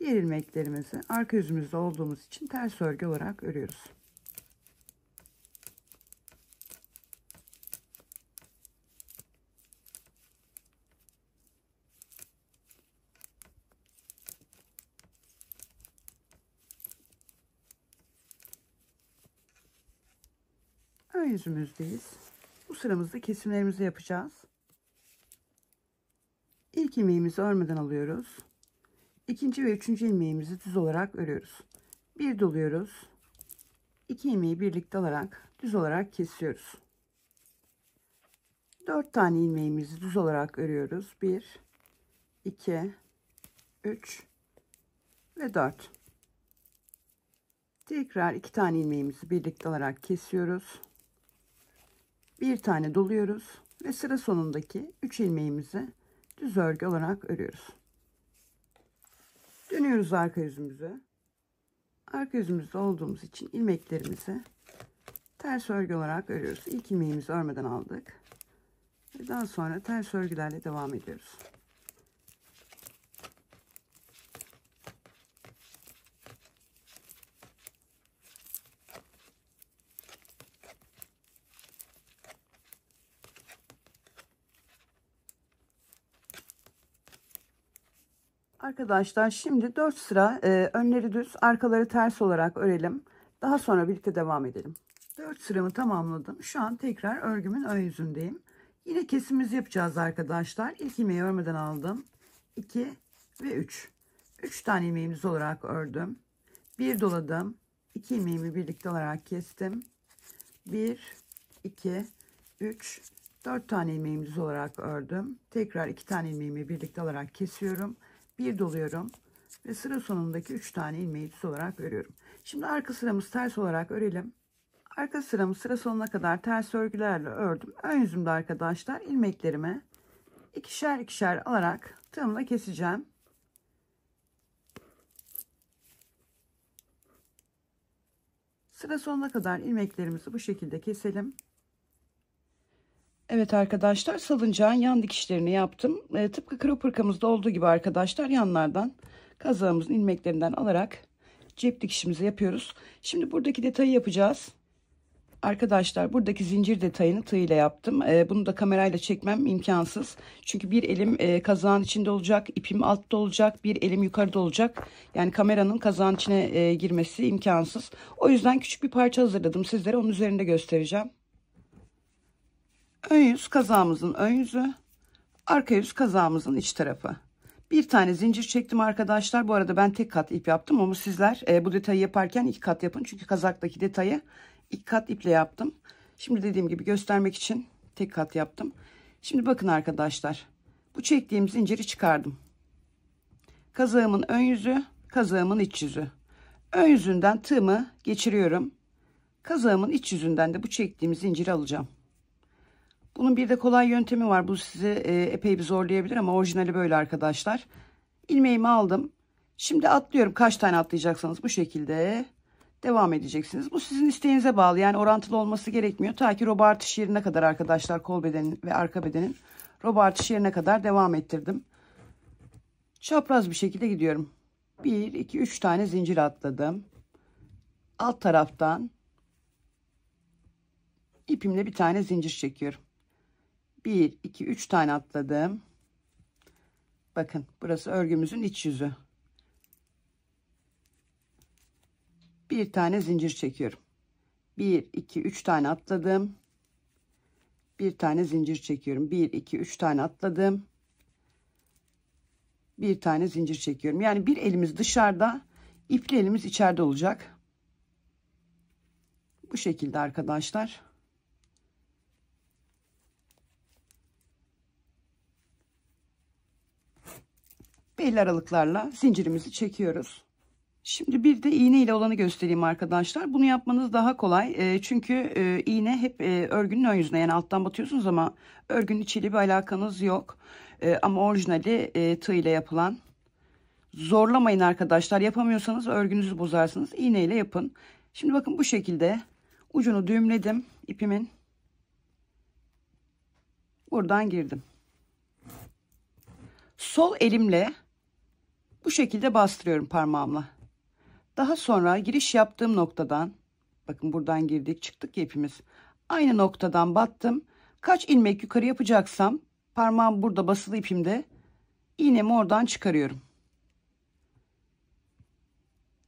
diğer ilmeklerimizi arka yüzümüzde olduğumuz için ters örgü olarak örüyoruz. Ön yüzümüzdeyiz. Bu sıramızda kesimlerimizi yapacağız. İlk ilmeğimizi örmeden alıyoruz. İkinci ve üçüncü ilmeğimizi düz olarak örüyoruz. Bir doluyoruz. İki ilmeği birlikte alarak düz olarak kesiyoruz. 4 tane ilmeğimizi düz olarak örüyoruz. 1, 2, 3 ve 4. Tekrar 2 tane ilmeğimizi birlikte alarak kesiyoruz. Bir tane doluyoruz ve sıra sonundaki 3 ilmeğimizi düz örgü olarak örüyoruz. Dönüyoruz arka yüzümüze. Arka yüzümüzde olduğumuz için ilmeklerimizi ters örgü olarak örüyoruz. İlk ilmeğimizi örmeden aldık. Ve daha sonra ters örgülerle devam ediyoruz. Arkadaşlar şimdi 4 sıra önleri düz, arkaları ters olarak örelim. Daha sonra birlikte devam edelim. 4 sıramı tamamladım. Şu an tekrar örgümün ön yüzündeyim. Yine kesimimizi yapacağız arkadaşlar. İlk ilmeği örmeden aldım. 2 ve 3. 3 tane ilmeğimiz olarak ördüm. Bir doladım. 2 ilmeğimi birlikte olarak kestim. 1, 2, 3, 4 tane ilmeğimiz olarak ördüm. Tekrar 2 tane ilmeğimi birlikte olarak kesiyorum. Bir doluyorum ve sıra sonundaki 3 tane ilmeği düz olarak örüyorum. Şimdi arka sıramızı ters olarak örelim. Arka sıramı sıra sonuna kadar ters örgülerle ördüm. Ön yüzümde arkadaşlar ilmeklerimi ikişer ikişer alarak tığımla keseceğim. Sıra sonuna kadar ilmeklerimizi bu şekilde keselim. Evet arkadaşlar, salıncağın yan dikişlerini yaptım. Tıpkı crop hırkamızda olduğu gibi arkadaşlar yanlardan kazağımızın ilmeklerinden alarak cep dikişimizi yapıyoruz. Şimdi buradaki detayı yapacağız. Arkadaşlar buradaki zincir detayını tığ ile yaptım. Bunu da kamerayla çekmem imkansız. Çünkü bir elim kazağın içinde olacak, ipim altta olacak, bir elim yukarıda olacak. Yani kameranın kazağın içine girmesi imkansız. O yüzden küçük bir parça hazırladım sizlere, onun üzerinde göstereceğim. Ön yüz kazağımızın ön yüzü, arka yüz kazağımızın iç tarafı. Bir tane zincir çektim arkadaşlar. Bu arada ben tek kat ip yaptım ama sizler bu detayı yaparken 2 kat yapın. Çünkü kazaktaki detayı 2 kat iple yaptım. Şimdi dediğim gibi göstermek için tek kat yaptım. Şimdi bakın arkadaşlar. Bu çektiğim zinciri çıkardım. Kazağımın ön yüzü, kazağımın iç yüzü. Ön yüzünden tığımı geçiriyorum. Kazağımın iç yüzünden de bu çektiğim zinciri alacağım. Bunun bir de kolay yöntemi var. Bu sizi epey bir zorlayabilir ama orijinali böyle arkadaşlar. İlmeğimi aldım. Şimdi atlıyorum. Kaç tane atlayacaksanız bu şekilde devam edeceksiniz. Bu sizin isteğinize bağlı. Yani orantılı olması gerekmiyor. Ta ki roba artış yerine kadar arkadaşlar, kol bedenin ve arka bedenin roba artış yerine kadar devam ettirdim. Çapraz bir şekilde gidiyorum. 1, 2, 3 tane zincir atladım. Alt taraftan ipimle bir tane zincir çekiyorum. 1, 2, 3 tane atladım. Bakın burası örgümüzün iç yüzü. Bir tane zincir çekiyorum. 1, 2, 3 tane atladım. Bir tane zincir çekiyorum. 1, 2, 3 tane atladım. Bir tane zincir çekiyorum. Yani bir elimiz dışarıda, ipli elimiz içeride olacak. Bu şekilde arkadaşlar. Belli aralıklarla zincirimizi çekiyoruz. Şimdi bir de iğne ile olanı göstereyim arkadaşlar. Bunu yapmanız daha kolay. Çünkü iğne hep örgünün ön yüzüne, yani alttan batıyorsunuz ama örgünün içiyle bir alakanız yok. Ama orijinali tığ ile yapılan. Zorlamayın arkadaşlar. Yapamıyorsanız örgünüzü bozarsınız. İğne ile yapın. Şimdi bakın bu şekilde ucunu düğümledim ipimin. Buradan girdim. Sol elimle bu şekilde bastırıyorum parmağımla. Daha sonra giriş yaptığım noktadan, bakın buradan girdik çıktık ya ipimiz. Aynı noktadan battım. Kaç ilmek yukarı yapacaksam parmağım burada basılı ipimde, iğnemi oradan çıkarıyorum.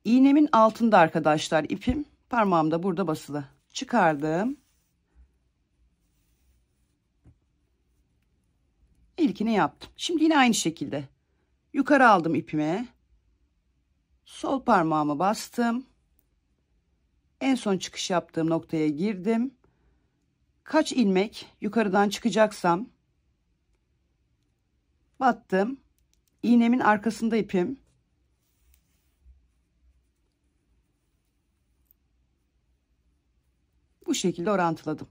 İğnemin altında arkadaşlar ipim, parmağım da burada basılı. Çıkardım. İlkini yaptım. Şimdi yine aynı şekilde yukarı aldım ipime. Sol parmağımı bastım. En son çıkış yaptığım noktaya girdim. Kaç ilmek yukarıdan çıkacaksam battım. İğnemin arkasında ipim. Bu şekilde orantıladım.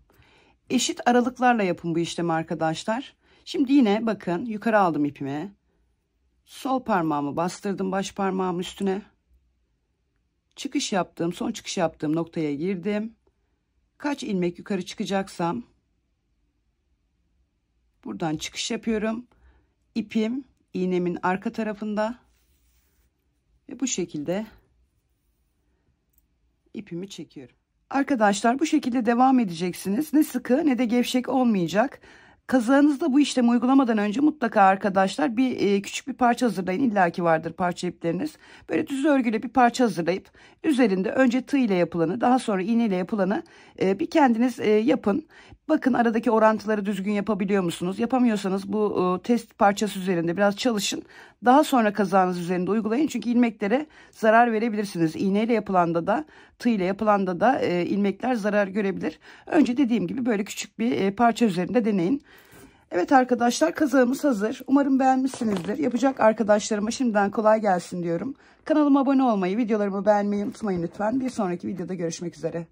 Eşit aralıklarla yapın bu işlemi arkadaşlar. Şimdi yine bakın yukarı aldım ipimi. Sol parmağımı bastırdım baş parmağımın üstüne. Çıkış yaptığım, son çıkış yaptığım noktaya girdim. Kaç ilmek yukarı çıkacaksam buradan çıkış yapıyorum. İpim iğnemin arka tarafında ve bu şekilde ipimi çekiyorum. Arkadaşlar bu şekilde devam edeceksiniz. Ne sıkı ne de gevşek olmayacak. Kazağınızda bu işlemi uygulamadan önce mutlaka arkadaşlar küçük bir parça hazırlayın. İlla ki vardır parça ipleriniz. Böyle düz örgüyle bir parça hazırlayıp üzerinde önce tığ ile yapılanı, daha sonra iğne ile yapılanı bir kendiniz yapın. Bakın aradaki orantıları düzgün yapabiliyor musunuz? Yapamıyorsanız bu test parçası üzerinde biraz çalışın. Daha sonra kazağınız üzerinde uygulayın. Çünkü ilmeklere zarar verebilirsiniz. İğne ile yapılanda da tığ ile yapılanda da ilmekler zarar görebilir. Önce dediğim gibi böyle küçük bir parça üzerinde deneyin. Evet arkadaşlar, kazağımız hazır. Umarım beğenmişsinizdir. Yapacak arkadaşlarıma şimdiden kolay gelsin diyorum. Kanalıma abone olmayı, videolarımı beğenmeyi unutmayın lütfen. Bir sonraki videoda görüşmek üzere.